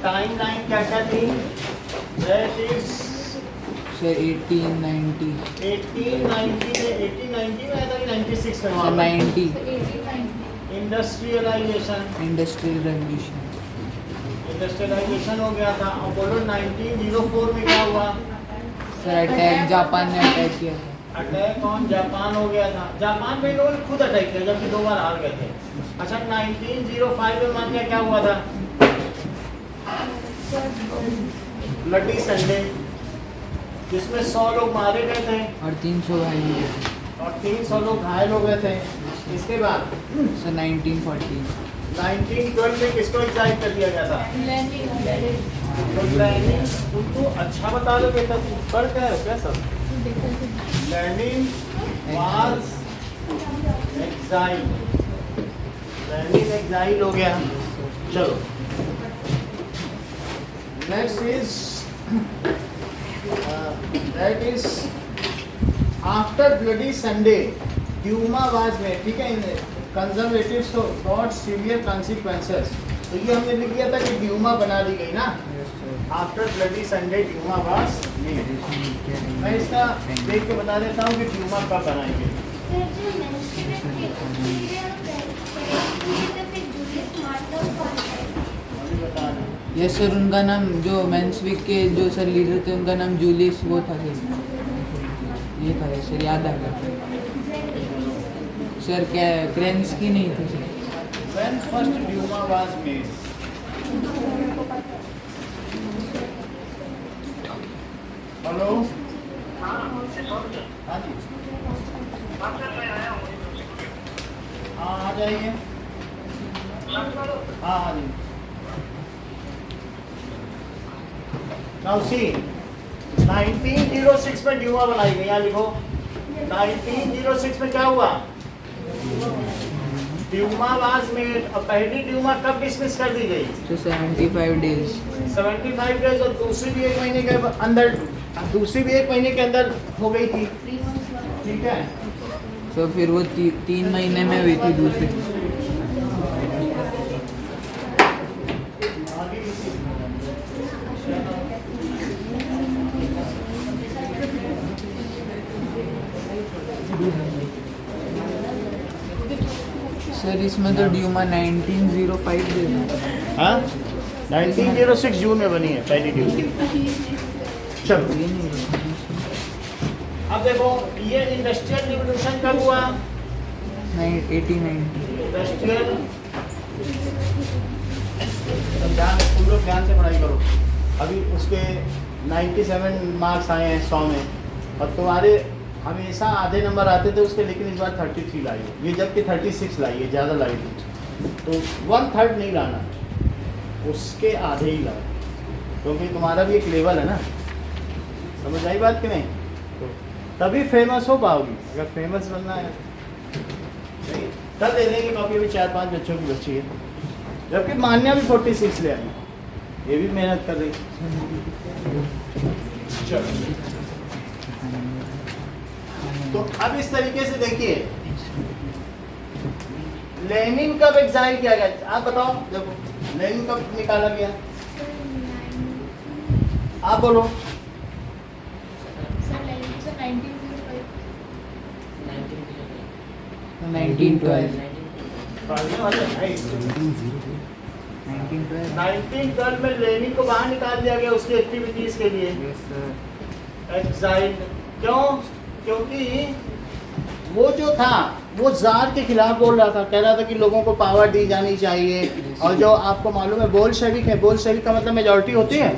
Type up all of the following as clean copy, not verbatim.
Timeline क्या क्या थी? दैट इज सर 1890 1890 में 1890 में आया था कि 96 में? सर 90 इंडस्ट्रियलाइजेशन रेवोल्यूशन हो गया था। अब बोलो 1904 में क्या हुआ? सर अटैक, जापान ने अटैक किया था। अटैक ऑन जापान हो गया था। जापान में इन्होंने खुद अटैक किया जबकि 2 बार हार गए थे। अच्छा 1905 में मान लिया क्या हुआ था? ब्लडी संडे, जिसमें 100 लोग मारे गए थे और 300 घायल हुए थे। और 300 लोग घायल हो गए थे। इसके बाद सर 1914 1912 में किसको एग्जाइल कर दिया गया था? लेनिन। तुमको अच्छा बता दो बेटा, तुम पढ़ क्या है क्या सब? Lenin was exile. Lenin exile हो गया। चलो next is that is after bloody Sunday Duma was में, ठीक है, कंजर्वेटिव्स तो गॉट सीवियर कॉन्सिक्वेंसेस। तो ये हमने लिख दिया था कि ड्यूमा बना दी गई ना। After bloody Sunday Duma was में। मैं इसका देख के बता देता हूँ कि ड्यूमा कब बनाएंगे। बता दें यस सर, उनका नाम जो मेंसवीक के जो सर लीडर थे उनका नाम जूलियस वो था सर, ये था सर, याद आ गया सर। क्या क्रेंस्की नहीं थे sir? When first Duma was made? Hello हाँ जी, हाँ आ जाइए। हाँ हाँ जी। Now see, 1906 में ड्यूमा बनाई गई। यहाँ लिखो 1906 में क्या हुआ? Duma was made. अब पहली ड्यूमा कब डिसमिस कर दी गई? तो 75 डेज 75 डेज, और दूसरी भी 1 महीने के अंदर, दूसरी भी 1 महीने के अंदर हो गई थी, ठीक है। तो फिर वो 3 महीने में हुई थी दूसरी। सर इसमें तो ड्यूमा 1905 दे रहा हाँ 1906 जून में बनी है पहली ड्यूमा। चलो ये नहीं है। अब देखो ये इंडस्ट्रियल रिवोल्यूशन कब हुआ? 1890 इंडस्ट्रियल, तुम लोग ध्यान से पढ़ाई करो। अभी उसके 97 मार्क्स आए हैं 100 में, और तुम्हारे हमेशा आधे नंबर आते थे उसके, लेकिन इस बार 33 लाई है ये, जबकि 36 लाई है, ज़्यादा लाई थी। तो 1/3 नहीं लाना, उसके आधे ही लाओ, क्योंकि तुम्हारा भी एक लेवल है ना। समझ आई बात कि नहीं? तो तभी फेमस हो पाओगी। अगर फेमस बनना है नहीं, तब दे देंगे कॉपी भी 4-5 बच्चों की बच्ची है, जबकि मान्या भी 46 ले आई, ये भी मेहनत कर रही। चलो तो अब इस तरीके से देखिए लेनिन कब एग्जाइल किया गया? आप बताओ, देखो लेनिन कब निकाला गया? आप बोलो। सर 1912 1912 में लेनिन को बाहर निकाल दिया गया उसकी एक्टिविटीज के लिए, एग्जाइल। क्यों? क्योंकि वो जो था वो जार के खिलाफ बोल रहा था, कह रहा था कि लोगों को पावर दी जानी चाहिए। और जो आपको मालूम है बोल्शेविक है, बोल्शेविक का मतलब मेजॉरिटी होती है,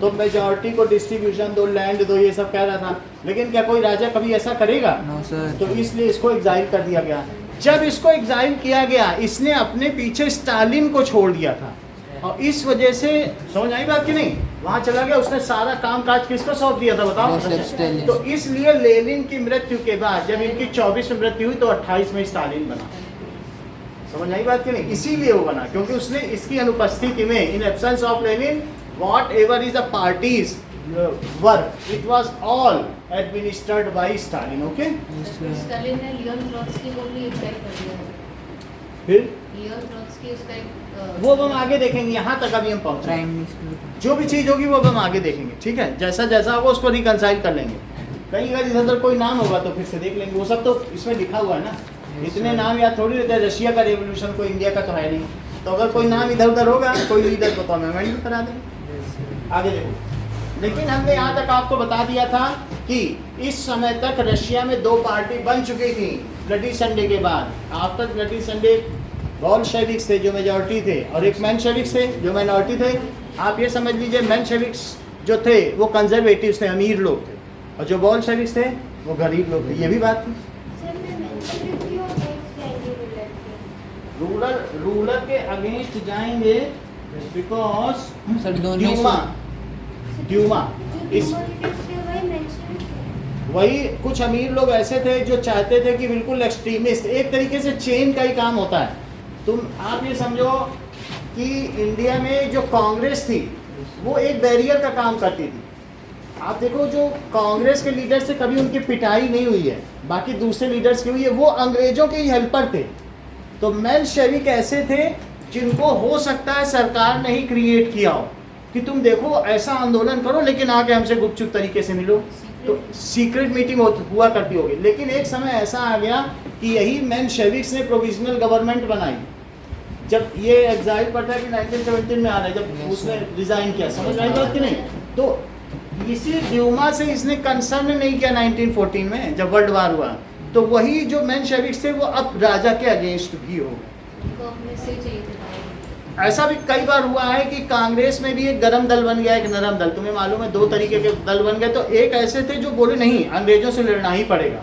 तो मेजॉरिटी को डिस्ट्रीब्यूशन दो, लैंड दो, ये सब कह रहा था। लेकिन क्या कोई राजा कभी ऐसा करेगा? No sir. तो इसलिए इसको एग्जाइल कर दिया गया। जब इसको एग्जाइल किया गया, इसने अपने पीछे स्टालिन को छोड़ दिया था, और इस वजह से, समझ आई बात कि नहीं, वहां चला गया, उसने सारा काम काज किसको सौंप दिया था बताओ? तो इसलिए लेनिन की मृत्यु के बाद जब इनकी 24 में मृत्यु हुई तो 28 में स्टालिन बना। समझ आई बात कि नहीं? इसीलिए वो बना क्योंकि उसने इसकी अनुपस्थिति में, in absence of Lenin, what ever is the parties work, it was all administered by Stalin. Okay, Stalin ने लियोन ट्रॉट्स्की को भी एग्जाइल कर दिया। फिर लियोन ट्रॉट्स्की उसका एक वो अब हम आगे देखेंगे, यहाँ तक अभी हम पहुँचे। प्राइम मिनिस्टर जो भी चीज़ होगी वो अब हम आगे देखेंगे, ठीक है। जैसा जैसा होगा उसको रिकंसाइल कर लेंगे। कहीं अगर इधर उधर कोई नाम होगा तो फिर से देख लेंगे, वो सब तो इसमें लिखा हुआ है ना। इतने नाम याद थोड़ी रहते हैं, रशिया का रेवोल्यूशन कोई इंडिया का तो है नहीं, तो अगर कोई नाम इधर उधर होगा कोई लीडर को तो हम अमेंड करा देंगे। आगे देखो, लेकिन हमने यहाँ तक आपको बता दिया था कि इस समय तक रशिया में 2 पार्टी बन चुकी थी ब्लडी संडे के बाद। आफ्टर ब्लडी संडे बोल्शेविक्स थे जो मेजॉरिटी थे, और एक मेंशेविक्स थे जो माइनॉरिटी थे। आप ये समझ लीजिए मेंशेविक्स जो थे वो कंजर्वेटिव्स थे, अमीर लोग थे, और जो बोल्शेविक्स थे वो गरीब लोग थे। ये भी बात थी। रूलर के अगेंस्ट जाएंगे बिकॉज सर दोनों ड्यूमा इस वही कुछ अमीर लोग ऐसे थे जो चाहते थे कि बिल्कुल एक्सट्रीमिस्ट, एक तरीके से चेन का ही काम होता है। तुम आप ये समझो कि इंडिया में जो कांग्रेस थी वो एक बैरियर का काम करती थी। आप देखो जो कांग्रेस के लीडर से कभी उनकी पिटाई नहीं हुई है, बाकी दूसरे लीडर्स की हुई है, वो अंग्रेजों के ही हेल्पर थे। तो मेंशेविक ऐसे थे जिनको हो सकता है सरकार ने ही क्रिएट किया हो कि तुम देखो ऐसा आंदोलन करो लेकिन आके हमसे गुपचुप तरीके से मिलो, तो सीक्रेट मीटिंग हुआ करती होगी। लेकिन एक समय ऐसा आ गया कि यही मेंशेविक्स ने प्रोविजनल गवर्नमेंट बनाई। जब ये एग्जाइल पड़ता है कि 1917 में आ रहा है, जब उसने रिजाइन किया, समझ आई बात कि नहीं। तो इसी ड्यूमा से इसने कंसर्न नहीं किया 1914 में जब वर्ल्ड वार हुआ, तो वही जो मेंशेविक्स थे वो अब राजा के अगेंस्ट भी हो गए। ऐसा भी कई बार हुआ है कि कांग्रेस में भी एक गरम दल बन गया, एक नरम दल। तुम्हें मालूम है 2 तरीके के दल बन गए। तो एक ऐसे थे जो बोले नहीं अंग्रेजों से लड़ना ही पड़ेगा,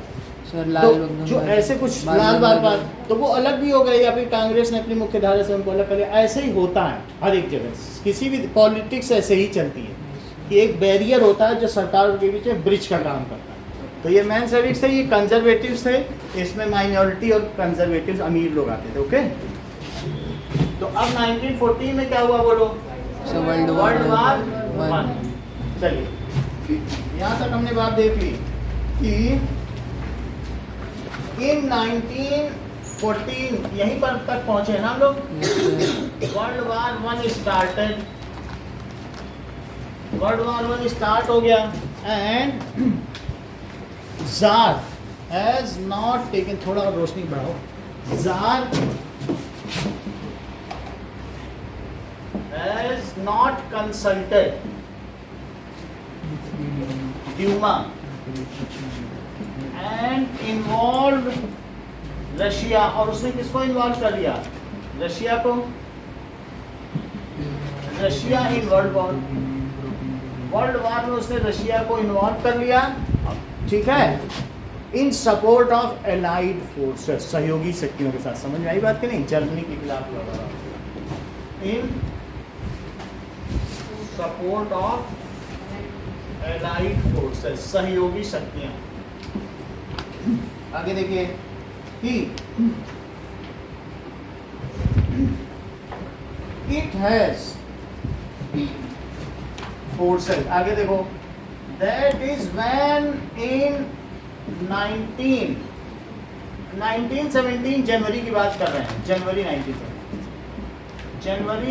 सर तो लाल जो ऐसे कुछ लाल बार तो वो अलग भी हो गए, या फिर कांग्रेस ने अपनी मुख्य धारा से उनको अलग कर लिया। ऐसे ही होता है हर एक जगह, किसी भी पॉलिटिक्स ऐसे ही चलती है कि एक बैरियर होता है जो सरकार के बीच में ब्रिज का काम करता है। तो ये मेंशेविक्स थे, ये कंजर्वेटिव्स थे, इसमें माइनॉरिटी और कंजर्वेटिव्स अमीर लोग आते थे। ओके, तो अब 1914 में क्या हुआ बोलो? World war one. 1। चलिए यहाँ तक हमने बात देख ली कि इन 1914 यहीं पर तक पहुंचे ना हम लोग। World war 1 started, world war 1 start हो गया and tsar has not taken, थोड़ा और रोशनी बढ़ाओ, tsar has not consulted Duma and involve Russia. और उसने किसको इन्वॉल्व कर लिया? रशिया को। रशिया इन वर्ल्ड वार में उसने रशिया को इन्वॉल्व कर लिया, ठीक है, इन सपोर्ट ऑफ एलाइड फोर्सेस, सहयोगी शक्तियों के साथ। समझ में आई बात कि नहीं? जर्मनी के खिलाफ लड़ रहा, इन सपोर्ट ऑफ एलाइड फोर्सेस, सहयोगी शक्तियां। आगे देखिए कि इट हैज फोर्सेस, आगे देखो, दैट इज व्हेन इन 1917 जनवरी की बात कर रहे हैं, जनवरी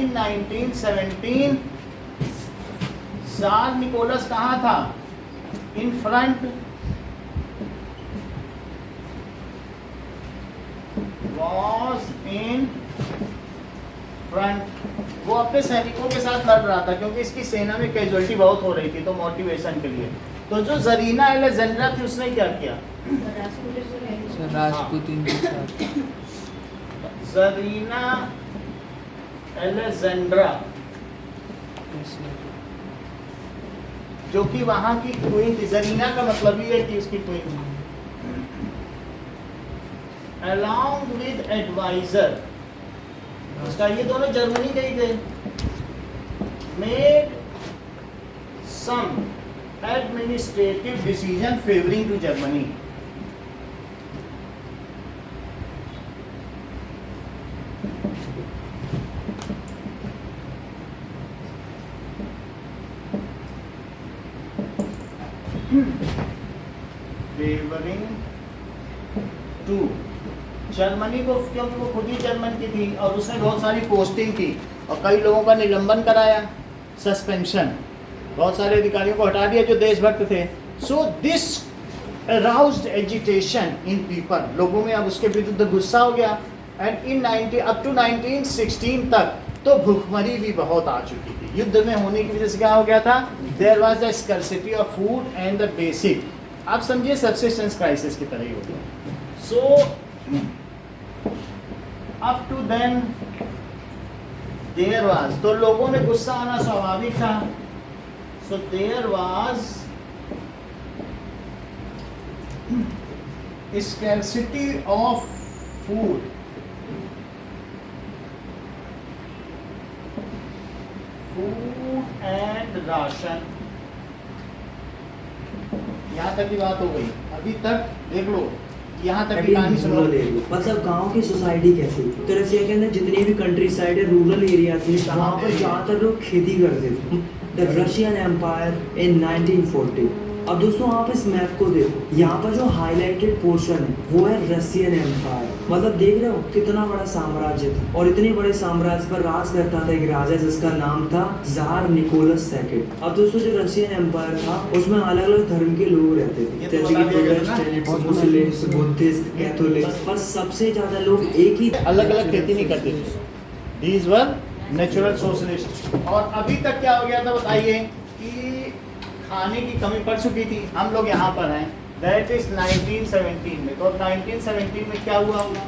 1917 ज़ार निकोलस कहाँ था? In front, was in front. वो अपने सैनिकों के साथ लड़ रहा था क्योंकि इसकी सेना में कैजुअलिटी बहुत हो रही थी, तो मोटिवेशन के लिए। तो जो जरीना एलेक्जेंड्रा थी उसने क्या किया? सर रासपुतिन के साथ। जरीना एलेक्जेंड्रा जो कि वहां की क्वीन थी। जरीना का मतलब ही है कि उसकी क्वीन, अलॉन्ग विद एडवाइजर, उसका, ये दोनों जर्मनी के ही थे, made some administrative decision favouring to Germany. Favouring to Germany को, क्योंकि वो खुद ही जर्मन की थी और उसने बहुत सारी पोस्टिंग की और कई लोगों का निलंबन कराया, सस्पेंशन, बहुत सारे अधिकारियों को हटा दिया जो देशभक्त थे। So this aroused agitation in people, लोगों में अब उसके विरुद्ध गुस्सा हो गया। एंड इन 90 अप टू 1916 तक तो भूखमरी भी बहुत आ चुकी थी। युद्ध में होने की वजह से क्या हो गया था, there was the scarcity of food and the basic, आप समझिए सब्सिस्टेंस क्राइसिस की तरह ही हो गया। So up to then there was, तो लोगों में गुस्सा आना स्वाभाविक था। So there was scarcity of food, food and ration. यहाँ तक की बात हो गई, अभी तक देख लो, यहाँ तक की कहानी सुनो। मतलब गांव की सोसाइटी कैसी, तो रसिया के अंदर जितने भी कंट्री साइड है, रूरल एरिया थे, वहाँ पर ज़्यादातर लोग खेती करते थे। The Russian empire in 1940। अब दोस्तों आप इस मैप को देखो, यहाँ पर जो हाईलाइटेड पोर्शन है वो है रशियन एम्पायर। मतलब देख रहे हो कितना बड़ा साम्राज्य था, और इतने बड़े साम्राज्य पर राज करता था एक राजा जिसका नाम था ज़ार निकोलस सेकंड। अब दोस्तों जो रशियन एम्पायर था उसमें अलग अलग धर्म के लोग रहते थे, जैसे कि प्रोटेस्टेंट, मुस्लिम्स, बुद्धिस्ट, कैथोलिक्स, पर सबसे ज्यादा लोग एक ही अलग अलग खेती नहीं करते थे। These were natural socialist. और अभी तक क्या हो गया था बताइए, कि खाने की कमी पड़ चुकी थी। हम लोग यहाँ पर हैं, दैट इज 1917 में। तो 1917 में क्या हुआ होगा,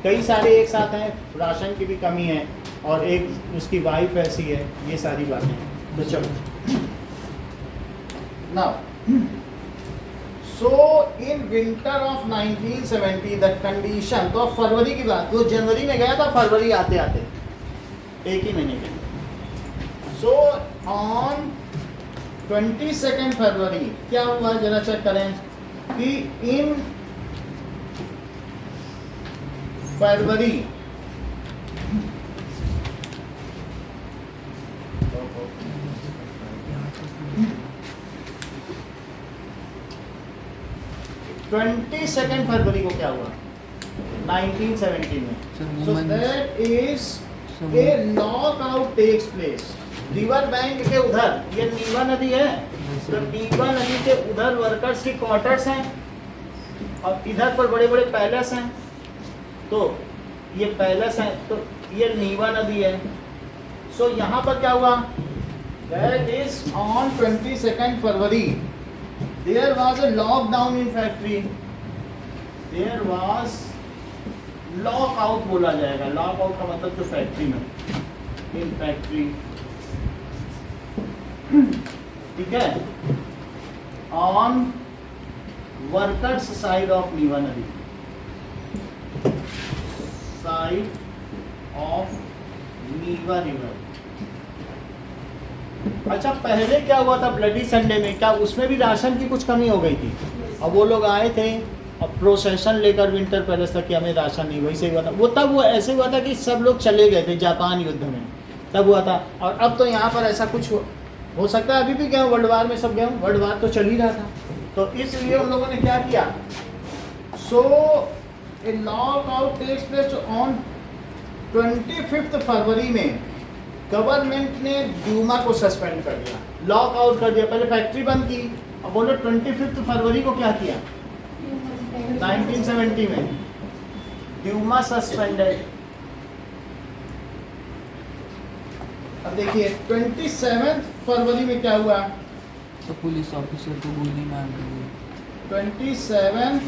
कई सारे एक साथ हैं, राशन की भी कमी है और एक उसकी वाइफ ऐसी है, ये सारी बातें। तो चलो now, so in winter of 1970 the condition, तो फरवरी की बात, वो जनवरी में गया था, फरवरी आते आते एक ही महीने के। सो ऑन 22 फरवरी क्या हुआ जरा चेक करें, कि इन फरवरी सेकेंड फरवरी को क्या हुआ 1917 में। So that is a lock out takes place. River bank के उधर, ये नीवा नदी है, तो नीवा नदी के उधर वर्कर्स की क्वार्टर्स हैं और इधर पर बड़े बड़े पैलेस हैं। तो ये पैलेस हैं, तो ये नीवा नदी है। सो यहाँ पर क्या हुआ, that is on 22 February there was a lockdown in factory. There was lock out बोला जाएगा, लॉक आउट का मतलब जो फैक्ट्री में, इन फैक्ट्री, ठीक है, ऑन वर्कर्स साइड ऑफ नीवा नदी, साइड ऑफ नीवा रिवर। अच्छा, पहले क्या हुआ था ब्लडी संडे में, क्या उसमें भी राशन की कुछ कमी हो गई थी? अब वो लोग आए थे और प्रोसेशन लेकर विंटर पैलेस तक कि हमें राशन नहीं, वही से हुआ था वो। तब वो ऐसे हुआ था कि सब लोग चले गए थे जापान युद्ध में, तब हुआ था। और अब तो यहाँ पर ऐसा कुछ हो सकता है अभी भी गए, वर्ल्ड वार में सब गए, वर्ल्ड वार तो चल ही रहा था। तो इसलिए उन लोगों ने क्या किया, so a lock out takes place on 25 फरवरी में गवर्नमेंट ने ड्यूमा को सस्पेंड कर दिया, लॉक आउट कर दिया। पहले फैक्ट्री बंद की, अब बोलो 25 फरवरी को क्या किया 1970 में, ड्यूमा सस्पेंडेड। अब देखिए 27 फरवरी में क्या हुआ, तो पुलिस ऑफिसर को गोली मार दी। 27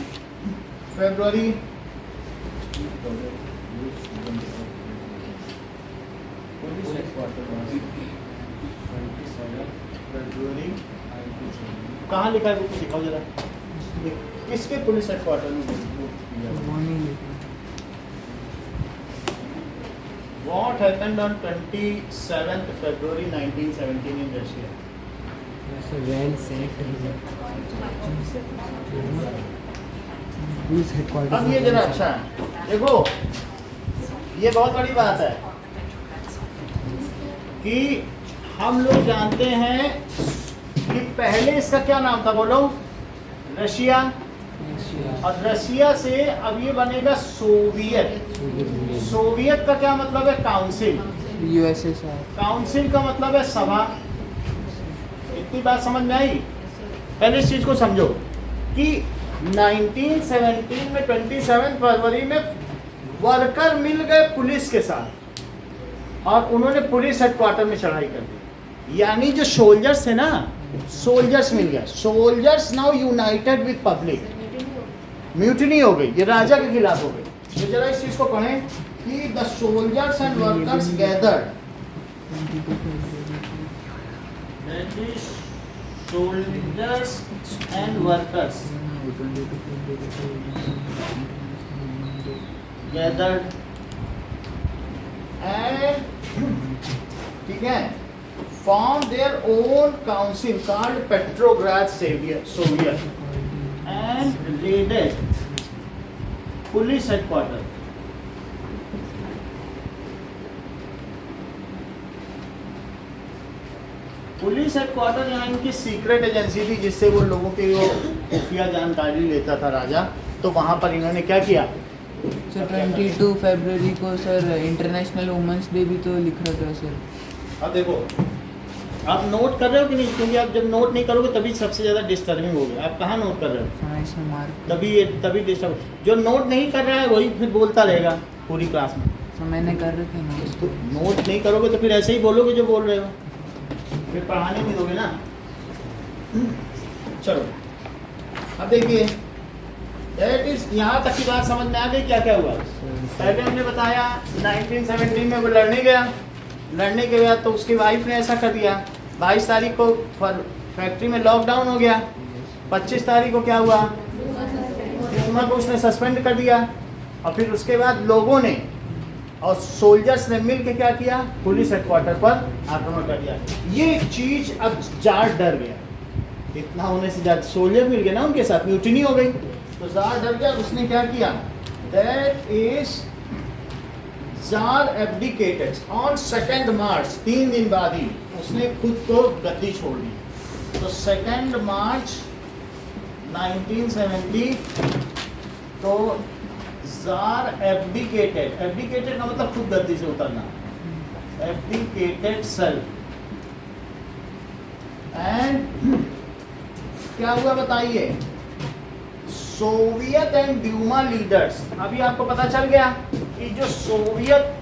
फरवरी कहाँ लिखा है वो दिखाओ जरा, किसके पुलिस हेडक्वार्टर में? What happened on 27th February 1917 in Russia? well said. Police headquarters. अब ये जरा अच्छा है, देखो ये बहुत बड़ी बात है कि हम लोग जानते हैं कि पहले इसका क्या नाम था, बोलो, रशिया, रशिया और रशिया से अब ये बनेगा सोवियत। सोवियत का क्या मतलब है? काउंसिल। यूएसएसआर काउंसिल का मतलब है सभा। इतनी बात समझ में आई? पहले इस चीज को समझो कि 1917 में 27 फरवरी में वर्कर मिल गए पुलिस के साथ और उन्होंने पुलिस हेडक्वार्टर में चढ़ाई कर दी। यानी जो सोल्जर्स थे ना, सोल्जर्स मिल गए। Soldiers now United with public. Mutiny हो गई, ये राजा के खिलाफ हो गई। तो जरा इस चीज को पढ़ें कि the soldiers and workers gathered. soldiers and workers gathered and ठीक है form their own council called Petrograd Soviet and raided police headquarters. Police headquarter यहाँ इनकी सीक्रेट एजेंसी थी जिससे वो लोगों की वो खुफिया जानकारी लेता था राजा। तो वहाँ पर इन्होंने क्या किया? सर 22 फरवरी को सर इंटरनेशनल वुमेंस डे भी तो लिख रहा था सर। अब देखो, आप नोट कर रहे हो कि नहीं? क्योंकि आप जब नोट नहीं करोगे तभी सबसे ज़्यादा डिस्टर्बिंग होगा। आप कहाँ नोट कर रहे हो? हाँ इसमें मार्क तभी डिस्टर्ब। जो नोट नहीं कर रहा है वही फिर बोलता रहेगा पूरी क्लास में। तो मैंने कर रखे नोट्स। तो नोट नहीं करोगे तो फिर ऐसे ही बोलोगे जो बोल रहे हो, फिर पढ़ाने नहीं दोगे ना। चलो अब देखिए, दैट इज यहाँ तक की बात समझ में आ गई क्या क्या हुआ? पहले हमने बताया 1917 में वो लड़ने गया। लड़ने के बाद तो उसकी वाइफ ने ऐसा कर दिया। 22 तारीख को फैक्ट्री में लॉकडाउन हो गया। 25 तारीख को क्या हुआ? ड्यूमा को उसने सस्पेंड कर दिया। और फिर उसके बाद लोगों ने और सोल्जर्स ने मिल के क्या किया? पुलिस हेडक्वार्टर पर आक्रमण कर दिया। ये चीज अब जार डर गया। इतना होने से ज़्यादा सोल्जर मिल गए ना उनके साथ, म्यूटिनी हो गई। तो जार डर गया। उसने क्या किया? That is jar abdicated on 2 मार्च। 3 दिन बाद ही उसने खुद को गद्दी छोड़ दी। तो 2 मार्च 1970 तो जार एब्डिकेटेड। एब्डिकेटेड का मतलब खुद गद्दी से उतरना। Abdicated self. एंड क्या हुआ बताइए? Soviet and Duma leaders. अभी आपको पता चल गया कि जो सोवियत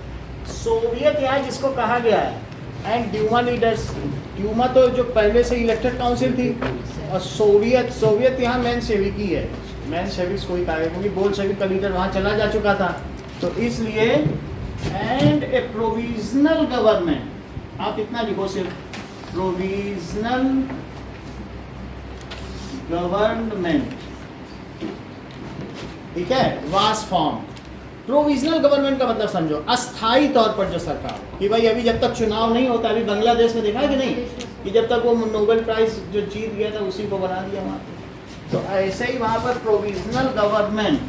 यहाँ जिसको कहा गया है एंड ड्यूमा लीडर्स। ड्यूमा तो जो पहले से इलेक्टेड काउंसिल थी और सोवियत यहाँ मेंशेविकी है। मेंशेविक्स कोई कहा है क्योंकि बोल्शेविक का लीडर वहाँ चला जा चुका था। तो इसलिए एंड ए प्रोविजनल गवर्नमेंट। आप इतना लिखो सिर्फ, प्रोविजनल गवर्नमेंट, ठीक है, वाज फॉर्म। प्रोविजनल गवर्नमेंट का मतलब समझो, अस्थाई तौर पर जो सरकार कि भाई अभी जब तक चुनाव नहीं होता। अभी बांग्लादेश में देखा है कि नहीं कि जब तक वो नोबेल प्राइज जो जीत गया था उसी को बना दिया वहाँ पे। तो ऐसे ही वहाँ पर provisional government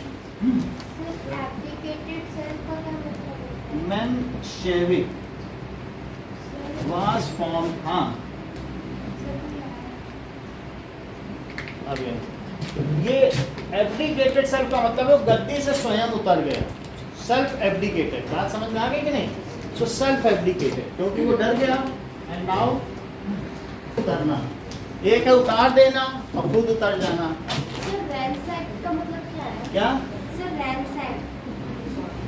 Menshevik was form. हाँ अब ये एब्डिकेटेड सेल्फ का मतलब है गद्दी से स्वयं उतर गया। सेल्फ एब्डिकेटेड, बात समझ में आ गई कि नहीं? सो सेल्फ एब्डिकेटेड क्योंकि वो डर गया। एंड नाउ उतरना, एक है उतार देना और खुद उतर जाना। का मतलब क्या है? क्या? रैंसैक।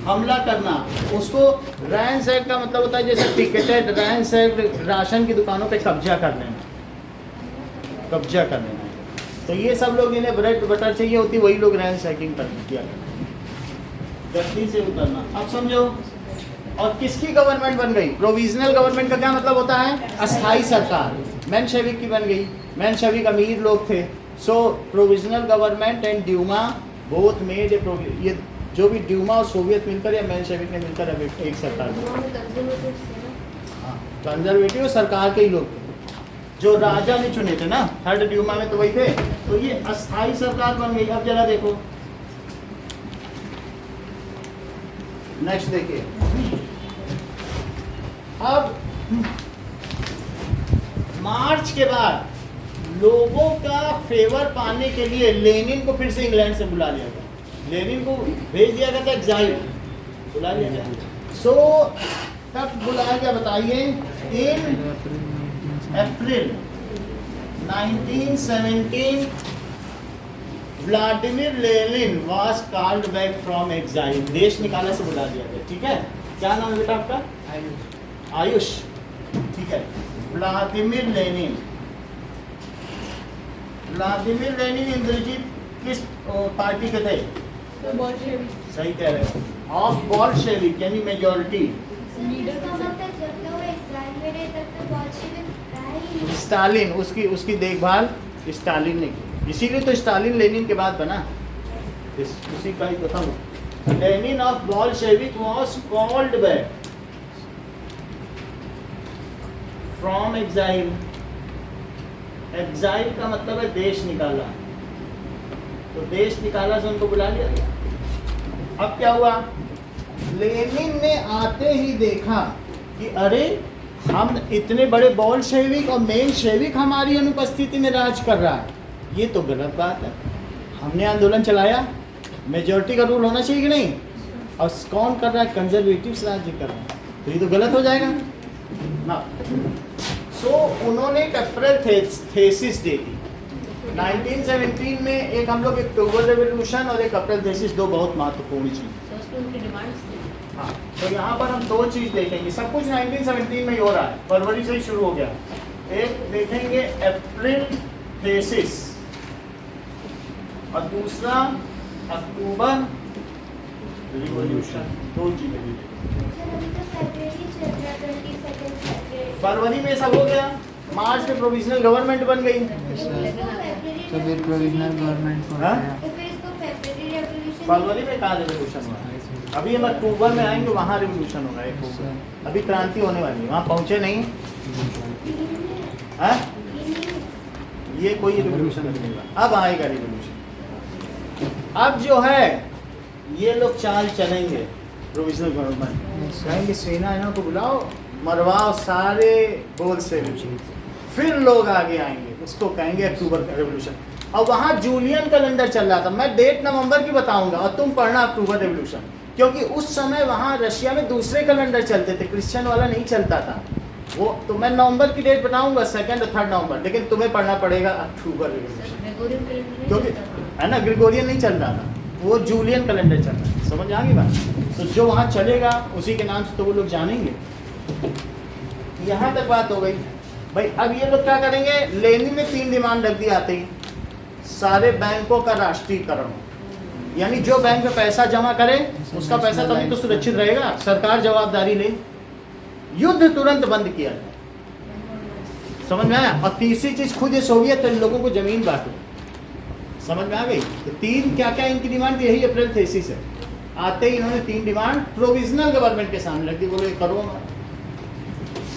हमला करना। उसको रैंसैक का मतलब होता है जैसे टिकटेड रैंसैक, राशन की दुकानों पे कब्जा कर लेना। कब्जा कर लेना। तो ये सब लोग, इन्हें ब्रेड बटर चाहिए होती, वही लोग रैंसैकिंग कर दिया गद्दी से उतरना। अब समझो। और किसकी गवर्नमेंट बन गई? प्रोविजनल गवर्नमेंट का क्या मतलब होता है? अस्थाई सरकार। मेंशेविक की बन गई। मेंशेविक अमीर लोग थे। So provisional government and Duma both made a ये जो भी ड्यूमा और सोवियत मिलकर या मेंशेविक ने मिलकर अब एक सरकार बनी। हाँ, कंजर्वेटिव सरकार के ही लोग थे जो राजा ने चुने थे ना। थर्ड ड्यूमा में तो वही थे। तो ये अस्थाई सरकार बन गई। अब जरा देखो नेक्स्ट देखिए। अब मार्च के बाद लोगों का फेवर पाने के लिए लेनिन को फिर से इंग्लैंड से बुला लिया गया, लेनिन को भेज दिया गया था एग्जाइल, बुला लिया गया। सो कब बुलाया गया बताइए? इन अप्रैल 1917 Vladimir Lenin was called back from exile, देश निकाला से बुला दिया गया। ठीक है, क्या नाम है बेटा आपका? आयुष। ठीक है, Vladimir Lenin. Vladimir Lenin Indrajit किस पार्टी के थे? सही कह रहे हो, ऑफ बॉल्शेविक यानी मेजॉरिटी। लीडर का मतलब जब तक वो एग्जाम में रहे तब तक बोल्शेविक रहा ही नहीं। स्टालिन, उसकी देखभाल स्टालिन ने की, इसीलिए तो स्टालिन लेनिन के बाद बना, उसी का ही तो था। Lenin of Bolshevik was called back from exile. Exile का मतलब है देश निकाला, तो देश निकाला से उनको बुला लिया गया। अब क्या हुआ? लेनिन ने आते ही देखा कि अरे हम इतने बड़े बोल्शेविक और मेनशेविक हमारी अनुपस्थिति में राज कर रहा है, ये तो गलत बात है। हमने आंदोलन चलाया, मेजॉरिटी का रूल होना चाहिए कि नहीं, और कौन कर रहा है? कंजर्वेटिव्स राज्य कर रहा है, तो ये तो गलत हो जाएगा ना। सो उन्होंने एक अप्रैल थेसिस दे दी 1917 में। एक हम लोग अक्टूबर रेवोल्यूशन और एक अप्रैल थेसिस, दो बहुत महत्वपूर्ण चीज। हाँ, तो यहाँ पर हम दो चीज देखेंगे। सब कुछ 1917 में ही हो रहा है, फरवरी से ही शुरू हो गया। एक देखेंगे अप्रैल थेसिस और दूसरा अक्टूबर रिवॉल्यूशन, दो चीजें देखेंगे। सर अभी तो फरवरी चल रहा है, 22 फरवरी। फरवरी में सब हो गया, मार्च में प्रोविजनल गवर्नमेंट बन गई। तो फिर प्रोविजनल गवर्नमेंट हो हाँ? गया। तो फिर इसको फरवरी रेवोल्यूशन। फरवरी में कहाँ रिवोल्यूशन हुआ? अभी हम अक्टूबर में आएंगे, वहाँ रिवोल्यूशन होगा। एक होगा, अभी क्रांति होने वाली है, वहाँ पहुँचे नहीं है, ये कोई रिवोल्यूशन नहीं होगा। अब आएगा रिवोल्यूशन। अब जो है ये लोग चाल चलेंगे, प्रोविजनल गवर्नमेंट कहेंगे सेना को बुलाओ, मरवाओ सारे बोल से, फिर लोग आगे आएंगे, उसको कहेंगे अक्टूबर का रेवोल्यूशन। और वहाँ जूलियन कैलेंडर चल रहा था, मैं डेट नवंबर की बताऊंगा और तुम पढ़ना अक्टूबर रेवोल्यूशन, क्योंकि उस समय वहाँ रशिया में दूसरे कैलेंडर चलते थे, क्रिश्चियन वाला नहीं चलता था वो। तो मैं नवंबर की डेट बताऊंगा, 2 और 3 नवंबर, लेकिन तुम्हें पढ़ना पड़ेगा अक्टूबर रेवोल्यूशन, क्योंकि है ना, ग्रेगोरियन नहीं चल रहा था, वो जूलियन कैलेंडर चल रहा है। समझ आ गई बात? तो जो वहाँ चलेगा उसी के नाम से तो वो लोग जानेंगे। यहाँ तक बात हो गई भाई। अब ये लोग क्या करेंगे? लेनिन ने 3 डिमांड रख दी आते ही, सारे बैंकों का राष्ट्रीयकरण, यानी जो बैंक में पैसा जमा करे उसका पैसा तभी तो सुरक्षित रहेगा, सरकार जवाबदारी ले। युद्ध तुरंत बंद किया जाए। समझ में आया? और तीसरी चीज, खुद ये सोवियत लोगों को जमीन बांटो। समझ में आ गई? तो 3 क्या क्या इनकी डिमांड, यही अप्रैल थेसिस है। आते ही इन्होंने 3 डिमांड प्रोविजनल गवर्नमेंट के सामने रख दी, बोलो ये करो,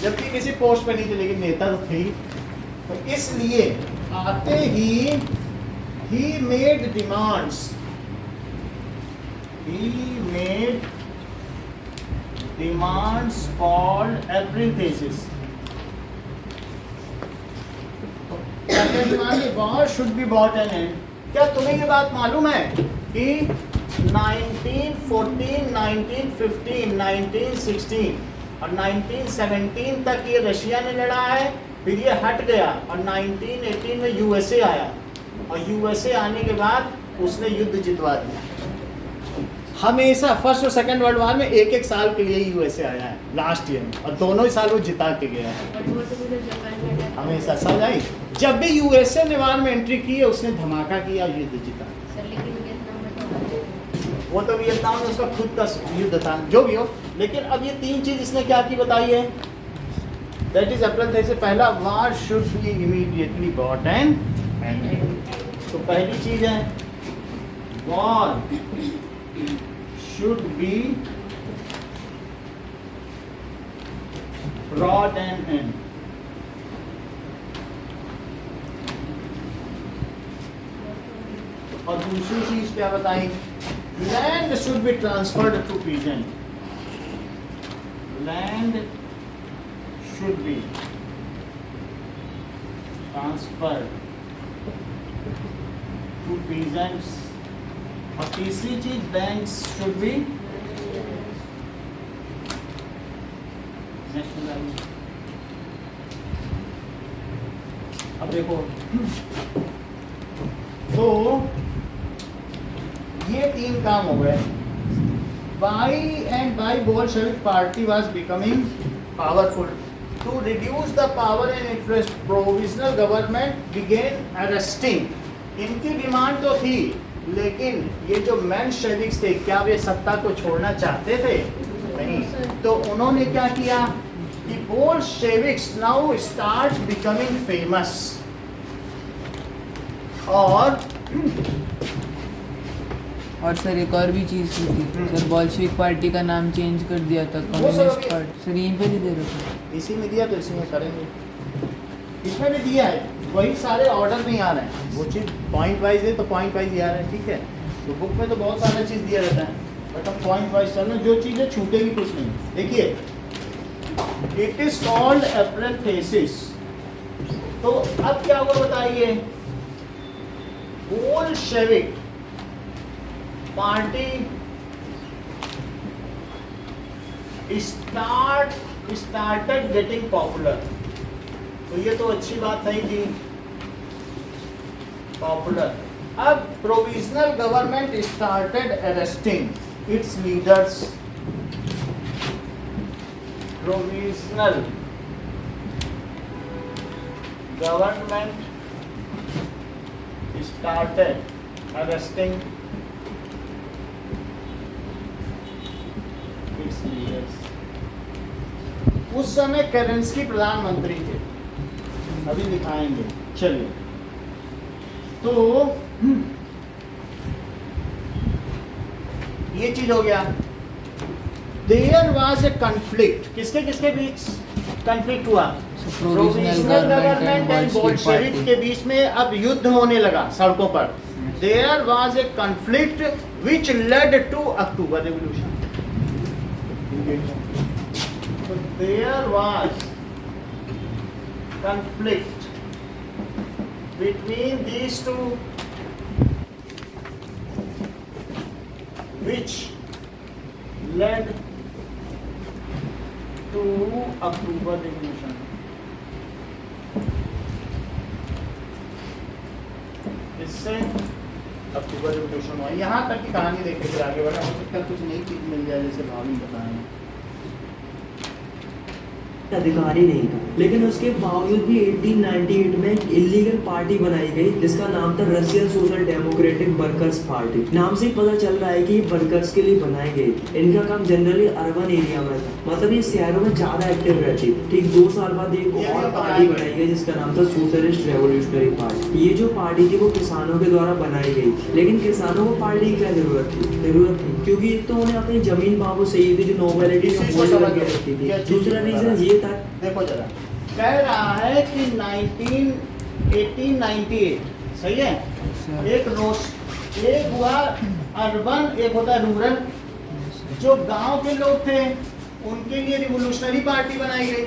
जबकि किसी पोस्ट पे नहीं थे, लेकिन नेता तो थे ही। तो इसलिए आते he made demands, called April thesis. War should be bought N and. क्या तुम्हें ये बात मालूम है कि 1914, 1915, 1916 और 1917 तक ये रशिया ने लड़ा है, फिर ये हट गया और 1918 में यूएसए आया, और यूएसए आने के बाद उसने युद्ध जितवा दिया। हमेशा फर्स्ट और सेकंड वर्ल्ड वॉर में एक साल के लिए यूएसए आया है लास्ट ईयर में, और दोनों ही साल वो जिता के गया है। हमेशा समझ आई? जब भी यूएसए ने वार में एंट्री की है उसने धमाका किया, युद्ध जीता। वो तो वियतनाम में उसका खुद का युद्ध था, जो भी हो। लेकिन अब ये 3 चीज इसने क्या की बताई है, दैट इज अप्रैल थेसिस। पहला, war should be immediately brought and ended. तो पहली चीज है war should be brought an end. और दूसरी चीज क्या बताई? Land should be transferred to peasant. Land should be transferred to peasants, और तीसरी चीज बैंक्स शुड बी नेशनलाइज्ड। अब देखो, तो ये तीन काम हो गए। by Bolshevik party was becoming powerful. To reduce the power and influence, provisional government began arresting. इनकी डिमांड तो थी, लेकिन ये जो मेंशेविक्स थे, क्या वे सत्ता को छोड़ना चाहते थे? नहीं। तो उन्होंने क्या किया कि Bolsheviks now start becoming famous, और सर एक और भी चीज़ की थी सर, बोल्शेविक पार्टी का नाम चेंज कर दिया था कम्युनिस्ट पार्टी। सर यहीं पे नहीं दे रहे थे, इसी में दिया तो इसी में करेंगे, इसमें भी दिया है, वही सारे ऑर्डर नहीं आ रहे हैं। वो चीज़ पॉइंट वाइज है तो पॉइंट वाइज आ रहा है, ठीक है। तो बुक में तो बहुत सारा चीज़ दिया रहता है, बट हम पॉइंट वाइज चलना, जो चीज़ें छूटेगी कुछ नहीं। देखिए, it is called April thesis. तो अब क्या हुआ बताइए, Bolshevik party started getting popular। तो ये तो अच्छी बात नहीं थी, पॉपुलर। अब provisional government started arresting it's leaders. Provisional government started arresting it's leaders. उस समय केरेंस्की प्रधानमंत्री थे, अभी दिखाएंगे। चलिए, तो ये चीज हो गया। देयर वाज ए कॉन्फ्लिक्ट, किसके किसके बीच कॉन्फ्लिक्ट हुआ? प्रोविजनल गवर्नमेंट एंड बोल्शेविक के बीच में अब युद्ध होने लगा सड़कों पर। There was a conflict which led to October revolution. So there was conflict between these two, which led to October Revolution. इससे अक्टूबर रेवोल्यूशन हुआ। यहाँ तक की कहानी देखे फिर आगे बढ़ा, हो सकता है कुछ नई चीज मिल जाए, जैसे भाभी बताएं। अधिकारी नहीं था, लेकिन उसके बावजूद भी 1898 में एक इलीगल पार्टी बनाई गई जिसका नाम था Russian social democratic workers party. नाम से ही पता चल रहा है कि ये वर्कर्स के लिए बनाई गई। इनका काम जनरली अर्बन एरिया में था, मतलब ये शहरों में ज्यादा एक्टिव रहती। ठीक 2 साल बाद एक और पार्टी बनाई गई जिसका नाम था सोशलिस्ट रेवोल्यूशनरी पार्टी। ये जो पार्टी थी वो किसानों के द्वारा बनाई गई, लेकिन किसानों को पार्टी की क्या जरूरत थी, क्योंकि एक तो उन्हें अपनी जमीन बाबू चाहिए थी जो नोबिलिटी रखती थी। दूसरा रीजन ये था, देखो जरा, कह रहा है कि 1898 सही है, एक हुआ अर्बन, एक होता रूरल। जो गांव के लोग थे उनके लिए रिवोल्यूशनरी पार्टी बनाई गई,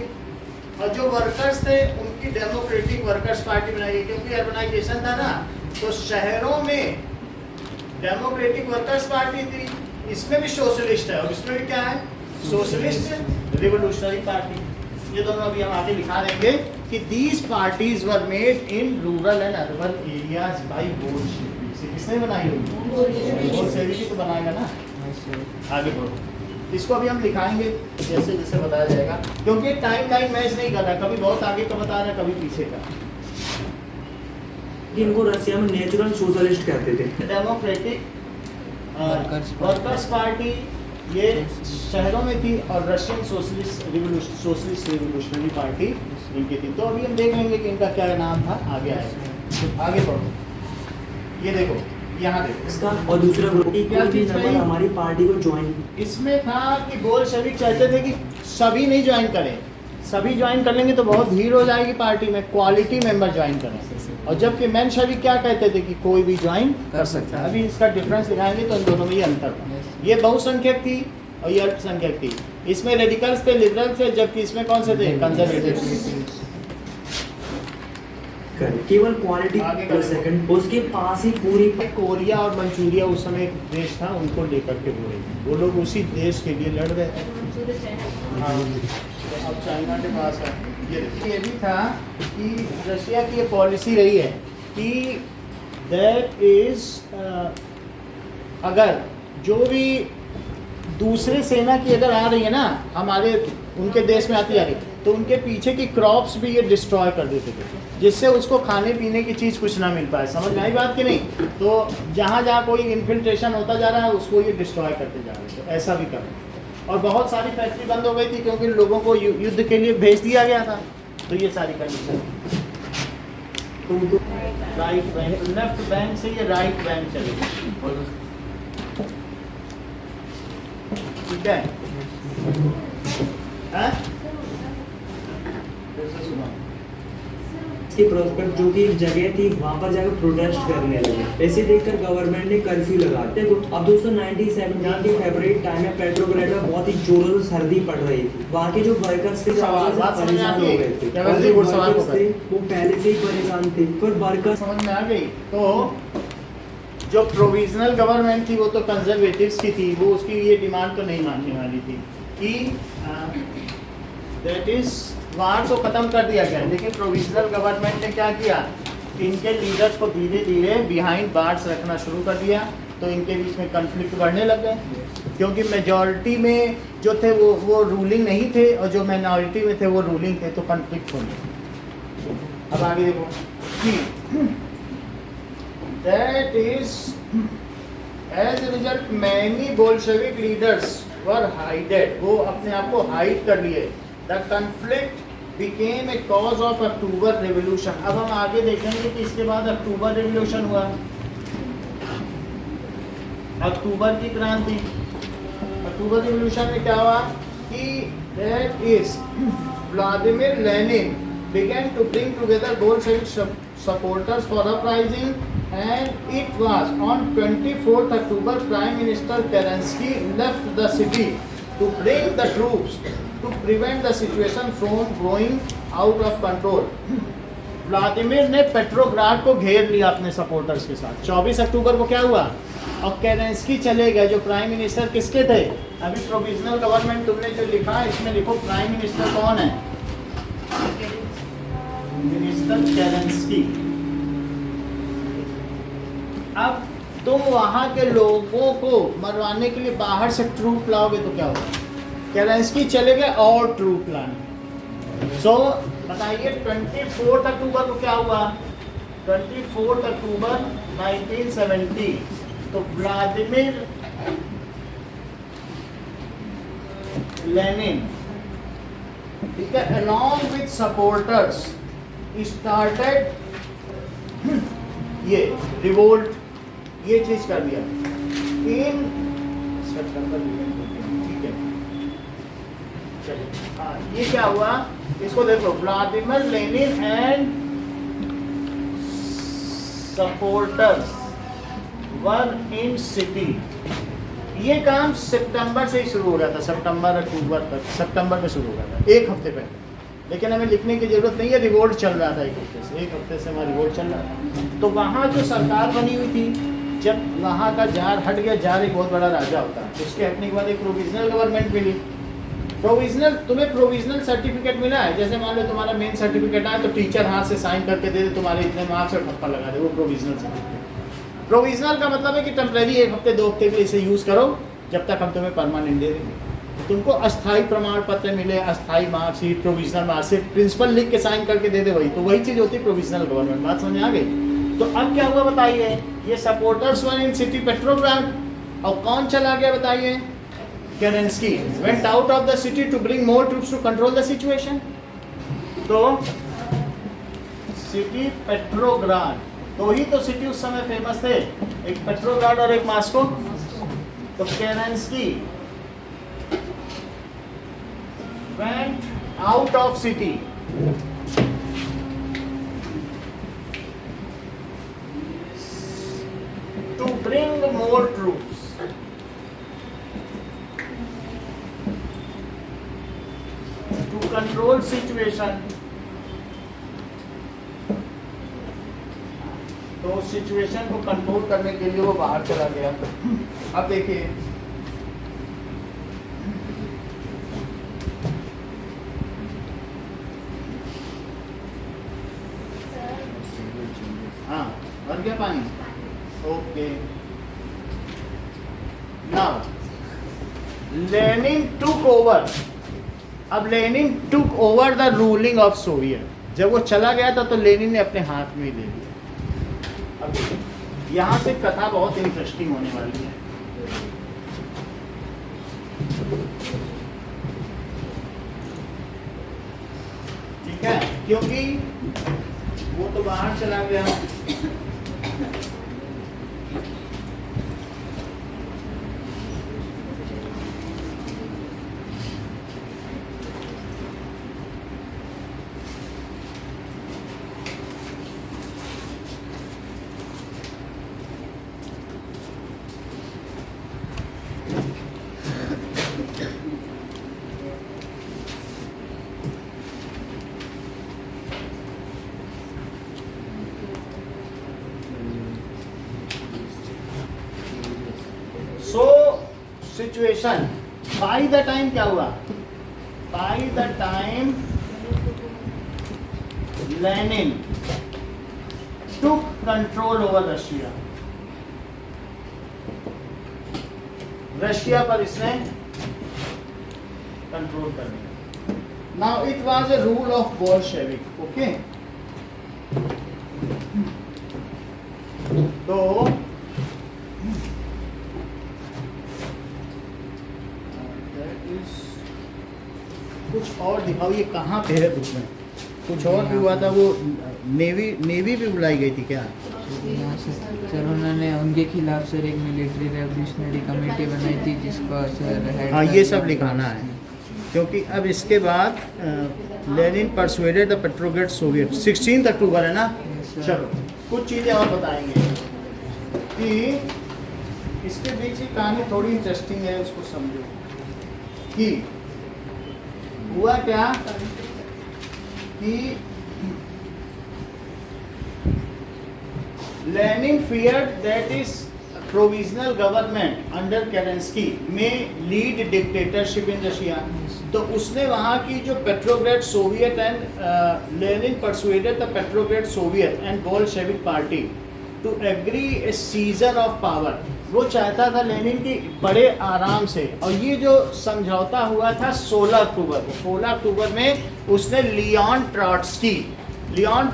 और जो वर्कर्स थे उनकी डेमोक्रेटिक वर्कर्स पार्टी बनाई गई। क्योंकि अर्बनाइजेशन था ना, तो शहरों में डेमोक्रेटिक वर्कर्स पार्टी थी, इसमें भी सोशलिस्ट है और इसमें भी क्या है, सोशलिस्ट रिवोल्यूशनरी पार्टी। ये दोनों अभी हम आगे दिखा देंगे कि these parties were made in rural and urban areas by Bolshevik. किसने बनाई होगी? बोल्शेविक ही तो बनाएगा ना। आगे बढ़ो, इसको अभी हम दिखाएंगे जैसे जैसे बताया जाएगा, क्योंकि टाइम लाइन मैच नहीं कर रहा, कभी बहुत आगे का बता रहा है, कभी पीछे का। इनको रशिया में नेचुरल सोशलिस्ट कहते थे। डेमोक्रेटिक वर्कर्स पार्टी ये शहरों में थी, और रशियन सोशलिस्ट रिवोल्यूशनरी पार्टी इनकी थी। तो अभी हम देख लेंगे कि इनका क्या नाम था, आगे आएगा। आगे बढ़ो, ये देखो, यहाँ देखो इसका और दूसरा ग्रुप क्या चीज है, हमारी पार्टी को ज्वाइन। इसमें था कि बोल्शेविक चाहते थे कि सभी नहीं ज्वाइन करें, सभी ज्वाइन कर लेंगे तो बहुत भीड़ हो जाएगी पार्टी में, क्वालिटी मेंबर ज्वाइन करें। और जबकि मेंशेविक क्या कहते थे कि कोई भी ज्वाइन कर सकता है। अभी इसका डिफरेंस दिखाएंगे तो इन दोनों में ये अंतर था। ये बहुसंख्यक थी और ये अल्पसंख्यक थी। इसमें रेडिकल्स थे, लिबरल थे, जबकि इसमें कौन से थे, कंजर्वेटिव। कर केवल क्वालिटी आगे पर का सेकंड उसके पास ही पूरी कोरिया और मंचूरिया उस समय एक देश था, उनको लेकर के वो लोग उसी देश के लिए लड़ रहे थे। हाँ, तो अब चाइना के पास है। ये भी था कि रशिया की ये पॉलिसी रही है कि दैट इज अगर जो भी दूसरे सेना की अगर आ रही है ना हमारे उनके देश में आती जा रही, तो उनके पीछे की क्रॉप्स भी ये डिस्ट्रॉय कर देते थे, जिससे उसको खाने पीने की चीज़ कुछ ना मिल पाए। समझ में आई बात कि नहीं? तो जहाँ जहाँ कोई इन्फिल्ट्रेशन होता जा रहा है उसको ये डिस्ट्रॉय करते जा रहे हैं। तो ऐसा भी कर रहे हैं। और बहुत सारी फैक्ट्री बंद हो गई थी क्योंकि लोगों को युद्ध के लिए भेज दिया गया था। तो ये सारी condition, right bank, left bank से ये राइट बैंक चलेगी। ठीक है? हाँ? फिर से सुनाओ। की प्रोस्पेक्ट जो कि एक जगह थी वहां पर जाकर प्रोटेस्ट करने लगे। ऐसे देखकर गवर्नमेंट ने कर्फ्यू लगा दिया। अब दोस्तों 1917 के फरवरी टाइम में पेट्रोग्राड में बहुत ही जोरों से सर्दी पड़ रही थी। वहाँ के जो वर्कर्स थे परेशान हो गए थे और जो वर्कर्स थे वो पहले से ही परेशान थे। फिर वर्कर्स समझ में आ गई। तो जो प्रोविजनल गवर्नमेंट थी वो तो कंजर्वेटिव्स की थी, वो उसकी ये डिमांड तो नहीं मानने वाली थी कि दैट इज वार तो ख़त्म कर दिया गया, लेकिन प्रोविजनल गवर्नमेंट ने क्या किया, इनके लीडर्स को धीरे धीरे बिहाइंड बार्स रखना शुरू कर दिया। तो इनके बीच में कन्फ्लिक्ट बढ़ने लग गए, क्योंकि मेजॉरिटी में जो थे वो रूलिंग नहीं थे और जो माइनॉरिटी में थे वो रूलिंग थे, तो कन्फ्लिक्ट होने। अब आगे देखो कि that is as a result many Bolshevik leaders were hided, वो अपने आप को हाइड कर लिए। The conflict became a cause of October revolution. अब हम आगे देखेंगे कि इसके बाद अक्टूबर रेवोल्यूशन हुआ, अक्टूबर की क्रांति। अक्टूबर रेवोल्यूशन में क्या हुआ कि that is Vladimir Lenin began to bring together Bolshevik supporters for uprising, and it was on 24th October Prime Minister Kerensky left the city to bring the troops to prevent the situation from going out of control. Vladimir ने Petrograd को घेर लिया अपने supporters के साथ। 24 अक्टूबर को क्या हुआ, और केरेंस्की चले गए, जो प्राइम मिनिस्टर किसके थे, अभी प्रोविजनल गवर्नमेंट तुमने जो लिखा है इसमें लिखो प्राइम मिनिस्टर कौन है, मिनिस्टर केरेंस्की। अब तुम वहां के लोगों को मरवाने के लिए बाहर से ट्रूप लाओगे तो क्या होगा, केरेंस्की चले गए और ट्रूप लाने। सो बताइए 24 अक्टूबर को क्या हुआ, 24 अक्टूबर 1970, तो व्लादिमीर लेनिन, ठीक है, along with supporters started ये रिवोल्ट, ये चीज कर दिया इन सितंबर, ठीक है। चलिए हाँ, ये क्या हुआ इसको देखो, Vladimir Lenin and supporters were in city. ये काम सितंबर से ही शुरू हो गया था, सितंबर अक्टूबर तक, सितंबर में शुरू हो गया था, एक हफ्ते पहले। लेकिन हमें लिखने की जरूरत नहीं है, रिवोल्ट चल रहा था एक हफ्ते से हमारा रिवोल्ट चल रहा था। तो वहाँ जो सरकार बनी हुई थी, जब वहाँ का जार हट गया, जार एक बहुत बड़ा राजा होता है, उसके हटने के बाद एक प्रोविजनल गवर्नमेंट मिली। प्रोविजनल, तुम्हें प्रोविजनल सर्टिफिकेट मिला है, जैसे मान लो तुम्हारा मेन सर्टिफिकेट आए तो टीचर हाथ से साइन करके दे दे, तुम्हारे इतने मार्क्स और ठप्पा लगा दे, वो प्रोविजनल सर्टिफिकेट। प्रोविजनल का मतलब है कि टेम्परेरी, एक हफ्ते 2 हफ्ते के लिए इसे यूज़ करो, जब तक हम तुम्हें परमानेंट दे देंगे। तुमको अस्थाई प्रमाण पत्र मिले, अस्थाई मार्कशीट, प्रोविजनल मार्कशीट, प्रिंसिपल लिख के साइन करके दे दे, वही तो वही चीज़ होती है प्रोविजनल गवर्नमेंट। बात समझ आ गई? तो अब क्या हुआ बताइए, ये supporters won in city Petrograd, और कौन चला गया बताइए, Kerensky went out of the city to bring more troops to control the situation. तो सिटी पेट्रोग्राड, दो ही तो सिटी उस समय फेमस थे, एक पेट्रोग्राड और एक मॉस्को। तो केरेंस्की went out of city to bring more troops to control situation तो सिचुएशन को कंट्रोल करने के लिए वो बाहर चला गया। अब देखिए हाँ भर गया पानी। Okay now Lenin took over. अब Lenin took over the ruling of Soviet. जब वो चला गया था तो लेनिन ने अपने हाथ में ही ले लिया। अब देखिए यहाँ से कथा बहुत इंटरेस्टिंग होने वाली है। ठीक है, क्योंकि वो तो बाहर चला गया। So situation by the time क्या हुआ? By the time Lenin took control over Russia, Russia पर इसने कंट्रोल कर लिया। Now it was a rule of Bolshevik. Okay, तो कुछ और दिखाओ, ये कहाँ पे है बुक में? कुछ और भी हुआ था, वो नेवी भी बुलाई गई थी क्या? यहाँ से सर उन्होंने उनके खिलाफ सर एक मिलिट्री रेवोल्यूशनरी कमेटी बनाई थी जिसका सर हेड। हाँ, ये सब लिखाना है, क्योंकि अब इसके बाद लेनिन परसुएडेड द पेट्रोग्रेड सोवियत। 16 अक्टूबर है ना? चलो कुछ चीज़ें और बताएंगे कि इसके बीच की कहानी थोड़ी इंटरेस्टिंग है, उसको समझो कि हुआ क्या कि Lenin feared that his provisional government under Kerensky may lead dictatorship in Russia। तो उसने वहाँ की जो Petrograd Soviet and Lenin persuaded the Petrograd Soviet and Bolshevik party to agree a seizure of power. वो चाहता था लेनिन की बड़े आराम से, और ये जो समझौता हुआ था 16 अक्टूबर को। 16 अक्टूबर में उसने लियोन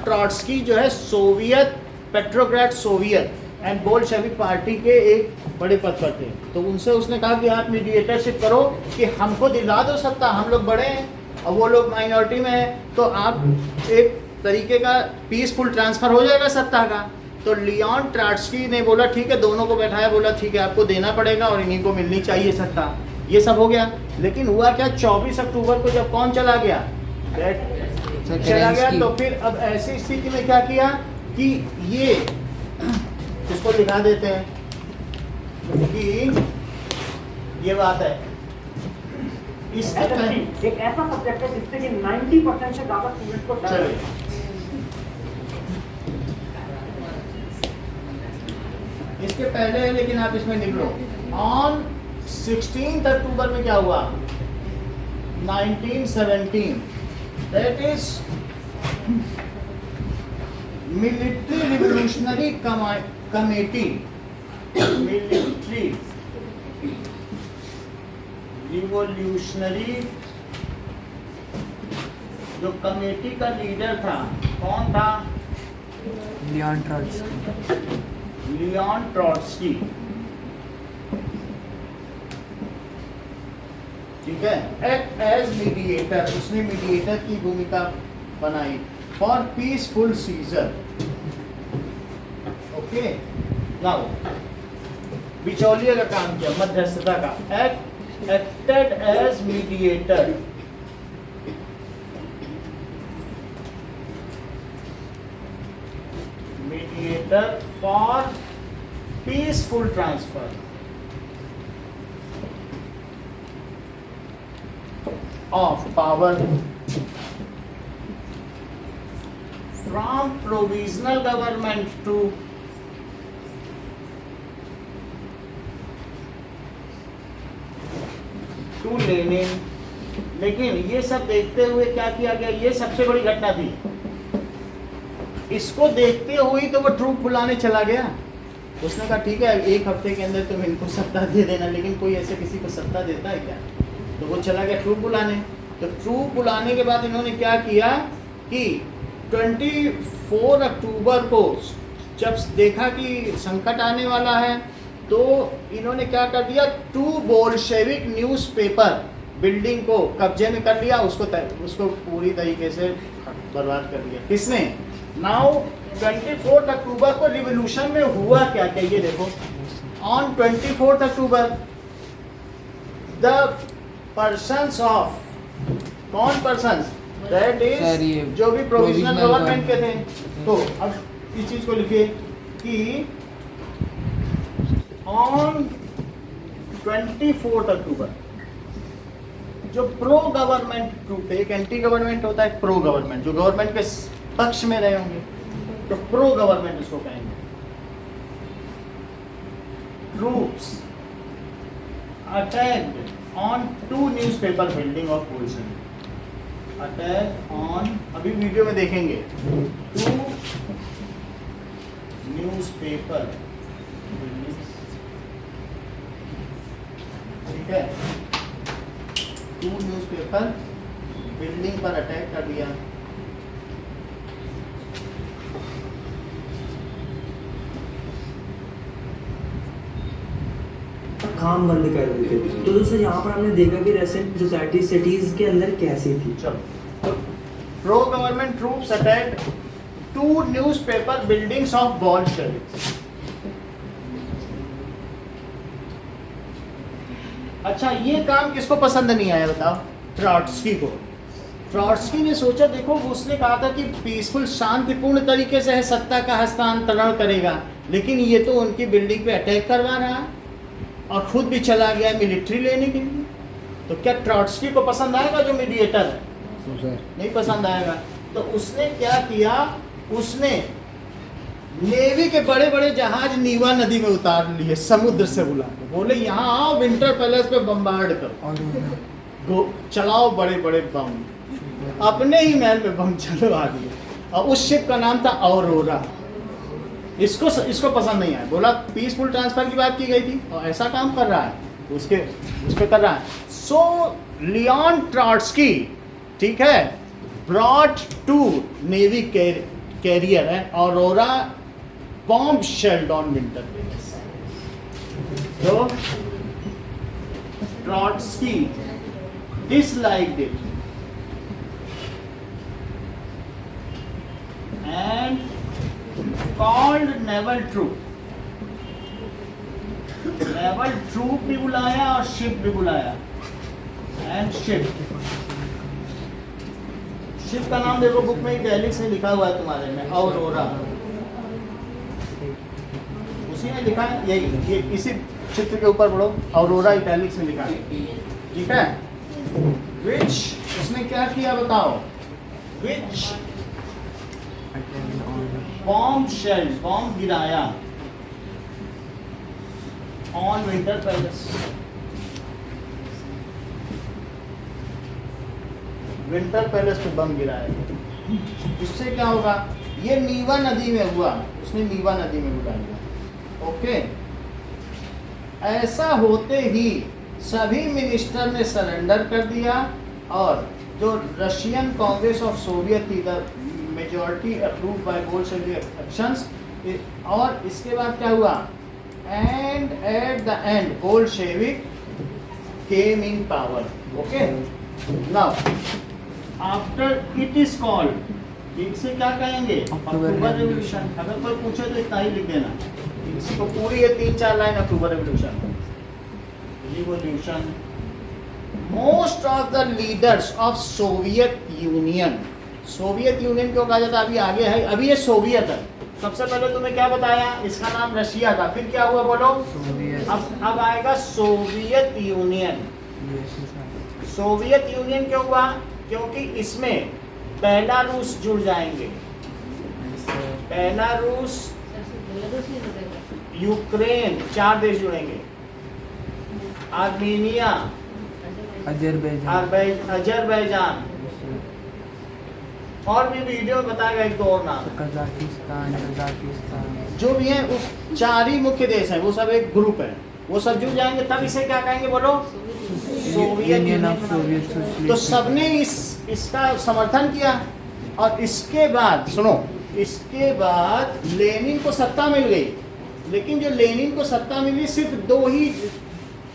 ट्रॉट्स्की जो है Soviet Petrograd Soviet and Bolshevik party के एक बड़े पद पर थे, तो उनसे उसने कहा कि आप मीडिएटरशिप करो कि हमको दिला दो सत्ता, हम लोग बड़े हैं और वो लोग माइनॉरिटी में हैं, तो आप एक तरीके का पीसफुल ट्रांसफ़र हो जाएगा सत्ता का। तो लियोन ट्रॉट्स्की ने बोला ठीक है, दोनों को बैठाया, बोला ठीक है आपको देना पड़ेगा और इन्हीं को मिलनी चाहिए सत्ता। ये सब हो गया, लेकिन हुआ क्या 24 अक्टूबर को जब कौन चला गया? चला गया। तो फिर अब ऐसी स्थिति में क्या किया कि ये इसको दिखा देते हैं कि ये बात है। इसके पहले एक ऐसा सब्जेक्ट है जिससे कि 90% से ज्यादा स्टूडेंट्स को डर है। इसके पहले है, लेकिन आप इसमें लिख लो। ऑन 16 अक्टूबर में क्या हुआ? 1917, that is military revolutionary committee, military revolutionary जो कमेटी का लीडर था कौन था? Leon Trotsky. लियोन ट्रॉट्स्की, ठीक है। एक्ट एज मीडिएटर, उसने मीडिएटर की भूमिका बनाई for peaceful seizure. Okay, now बिचौलिए का काम किया, मध्यस्थता का। Acted as mediator, mediator for peaceful transfer of power from provisional government to to Lenin. लेकिन ये सब देखते हुए क्या किया गया, ये सबसे बड़ी घटना थी। इसको देखते हुए तो वो ट्रूप बुलाने चला गया। उसने कहा ठीक है 1 हफ्ते के अंदर तुम इनको सत्ता दे देना, लेकिन कोई ऐसे किसी को सत्ता देता है क्या? तो वो चला गया ट्रूप बुलाने। तो ट्रूप बुलाने के बाद इन्होंने क्या किया कि 24 अक्टूबर को जब देखा कि संकट आने वाला है, तो इन्होंने क्या कर दिया, 2 बोल्शेविक न्यूज़पेपर बिल्डिंग को कब्जे में कर लिया, उसको पूरी तरीके से बर्बाद कर दिया। किसने? नाउ 24 अक्टूबर को रिवॉल्यूशन में हुआ क्या क्या ये देखो। On 24 October the persons of, कौन पर्सन्स? दैट सर, ये इज जो भी प्रोविजनल provisional गवर्नमेंट के थे। government। तो अब इस चीज को लिखिए कि ऑन 24 अक्टूबर जो प्रो गवर्नमेंट ट्रूप थे, एक एंटी गवर्नमेंट होता है प्रो गवर्नमेंट, जो गवर्नमेंट के पक्ष में रहे होंगे, तो प्रो गवर्नमेंट इसको कहेंगे। Troops attacked on 2 newspaper building of Bolshevik. Attack on, अभी वीडियो में देखेंगे, 2 न्यूज़पेपर बिल्डिंग्स, ठीक है, 2 न्यूज़पेपर बिल्डिंग पर अटैक कर दिया। काम बंद कर देते। तो दोस्तों यहाँ पर हमने देखा कि रशियन सोसाइटी सिटीज के अंदर कैसी थी। चलो, pro government troops attack 2 newspaper buildings of Bolsheviks. अच्छा, ये काम किसको पसंद नहीं आया बताओ? ट्रॉट्स्की को। ट्रॉट्स्की ने सोचा, देखो उसने कहा था कि पीसफुल शांतिपूर्ण तरीके से है सत्ता का हस्तांतरण करेगा, लेकिन ये तो उनकी बिल्डिंग पे अटैक करवा रहा है और खुद भी चला गया मिलिट्री लेने के लिए। तो क्या ट्रॉट्स्की को पसंद आएगा जो मीडिएटर है? नहीं पसंद आएगा। तो उसने क्या किया, उसने नेवी के बड़े बड़े जहाज नीवा नदी में उतार लिए, समुद्र से बुला के बोले यहाँ आओ, विंटर पैलेस पे बम्बार्ड करो, चलाओ बड़े बड़े बम, अपने ही महल पे बम चलवा दिए। और उस शिप का नाम था औरोरा। इसको पसंद नहीं आया, बोला पीसफुल ट्रांसफर की बात की गई थी और ऐसा काम कर रहा है, उस पे कर रहा है। सो लियोन ट्रॉट्स्की, ठीक है, brought 2 navy carrier and Aurora bomb shelled on Winter Palace. तो Trotsky disliked it and called naval troop भी बुलाया और शिप भी बुलाया। एंड शिप का नाम देखो बुक में इटैलिक्स में लिखा हुआ है तुम्हारे में, औरोरा, उसी में लिखा है, ये इसी चित्र के ऊपर पढ़ो, औरोरा इटैलिक्स में लिखा है, ठीक है। विच, उसने क्या किया बताओ, विच बॉम्ब शेल, बॉम्ब गिराया on Winter palace. Winter palace पे बम गिराया। इससे क्या होगा, ये नीवा नदी में हुआ, उसने नीवा नदी में उड़ा दिया। ओके, ऐसा होते ही सभी मिनिस्टर ने सरेंडर कर दिया और जो रशियन कांग्रेस ऑफ सोवियत थी, the majority approve by Bolshevik actions. और इसके बाद क्या हुआ, and at the end Bolshevik came in power. Okay, now after it is called, इसे क्या कहेंगे, अक्टूबर रेवोल्यूशन। अगर कोई पूछे तो इतना ही लिख देना, इसको पूरी है 3-4 line, October revolution. Most of the leaders of Soviet union, Soviet union क्यों कहा जाता है, अभी आगे है, अभी ये सोवियत है। सबसे पहले तुम्हें क्या बताया, इसका नाम रशिया था, फिर क्या हुआ बोलो, अब आएगा सोवियत यूनियन। सोवियत यूनियन क्यों हुआ, क्योंकि इसमें पहला रूस जुड़ जाएंगे, पहला रूस, यूक्रेन, 4 देश जुड़ेंगे, आर्मेनिया, अजरबैजान। और भी वीडियो में बताएगा एक दो और नाम कजाकिस्तान, जो भी है, उस 4 ही मुख्य देश हैं, वो सब एक ग्रुप है। वो सब जुड़ जाएंगे तब इसे क्या कहेंगे, बोलो? Soviet union of union. Soviet socialist. तो सबने इसका समर्थन किया। और इसके बाद सुनो, इसके बाद लेनिन को सत्ता मिल गई, लेकिन जो लेनिन को सत्ता मिली सिर्फ 2 ही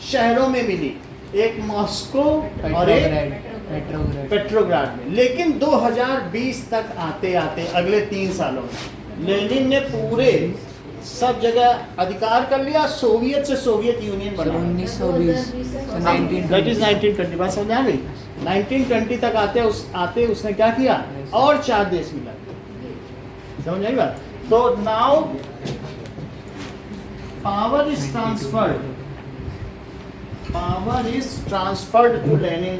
शहरों में मिली, एक मॉस्को और एक पेट्रोग्राड में। लेकिन 2020 तक आते आते अगले 3 सालों में लेनिन ने पूरे सब जगह अधिकार कर लिया। सोवियत से सोवियत यूनियन बना। 1920 दैट इज 1920। बात समझ आ गई? 1920 तक आते उसने क्या किया, और 4 देश मिला। समझ आई बात? तो now power is transferred to Lenin.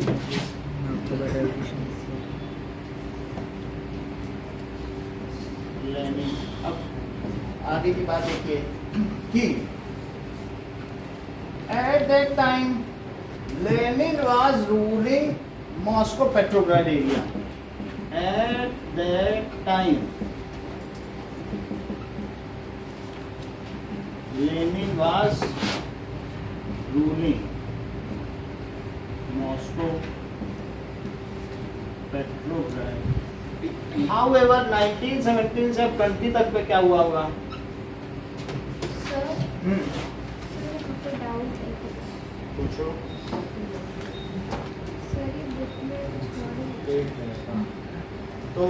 अब आगे की बात देखिए कि at that time Lenin was ruling Moscow Petrograd area. At that time Lenin was ruling Moscow Petrograd. However, 1917 से 20 तक पे क्या हुआ होगा? सर मुझे डाउट है कुछ। पूछो। सर ये बुक में कुछ तो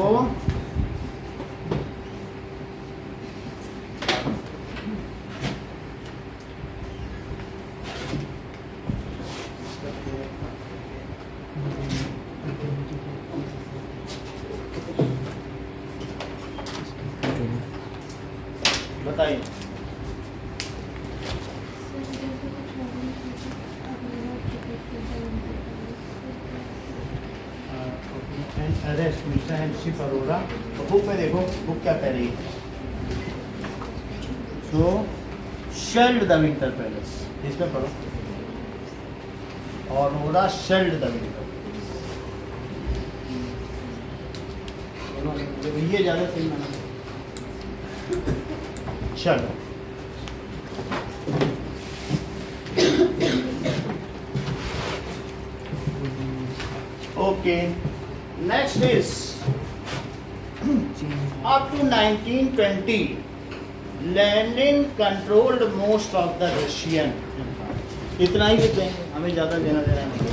बताइए। Arrest mister MC. अरोड़ा। तो बुक में देखो, बुक क्या कह रही है। तो शेल्ड द विंटर पैलेस, इसमें पढ़ो। Arora shelled the winter. ये ज्यादा सही माना। चलो okay, next is up to 1920 Lenin controlled most of the Russian empire। इतना ही लिखते हैं, हमें ज़्यादा देना देना नहीं।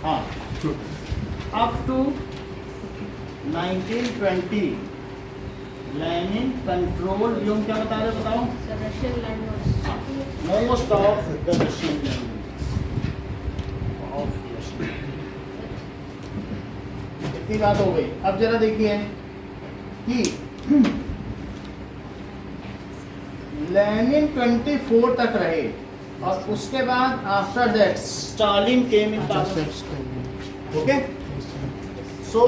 हाँ, up to 1920 Lenin controlled, जो हम क्या बता रहे बताओ? Most of the Russian इतनी बात हो गई। अब जरा देखिए कि लेनिन 24 तक रहे और उसके बाद after that Stalin came in power. Okay, so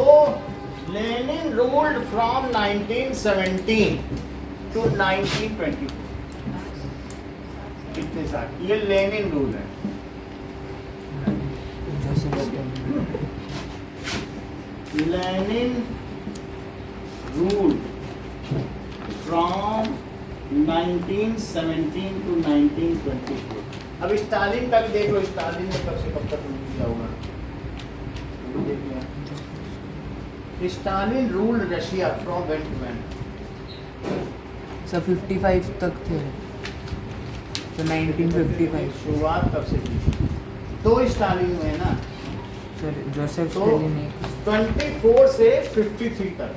Lenin ruled from 1917 to 1924। कितने साल? ये लेनिन रूल है। Lenin ruled from 1917 to 1924। अब स्टालिन का भी देख लो, स्टालिन ने कब से कब तक रूल किया होगा। Stalin ruled Russia from when to when? सब 55 तक थे, तो 1955। शुरुआत कब से की? 2 स्टालिन हुए हैं ना, सर जोसेफ तो स्टालिन ने 24 से 53 तक,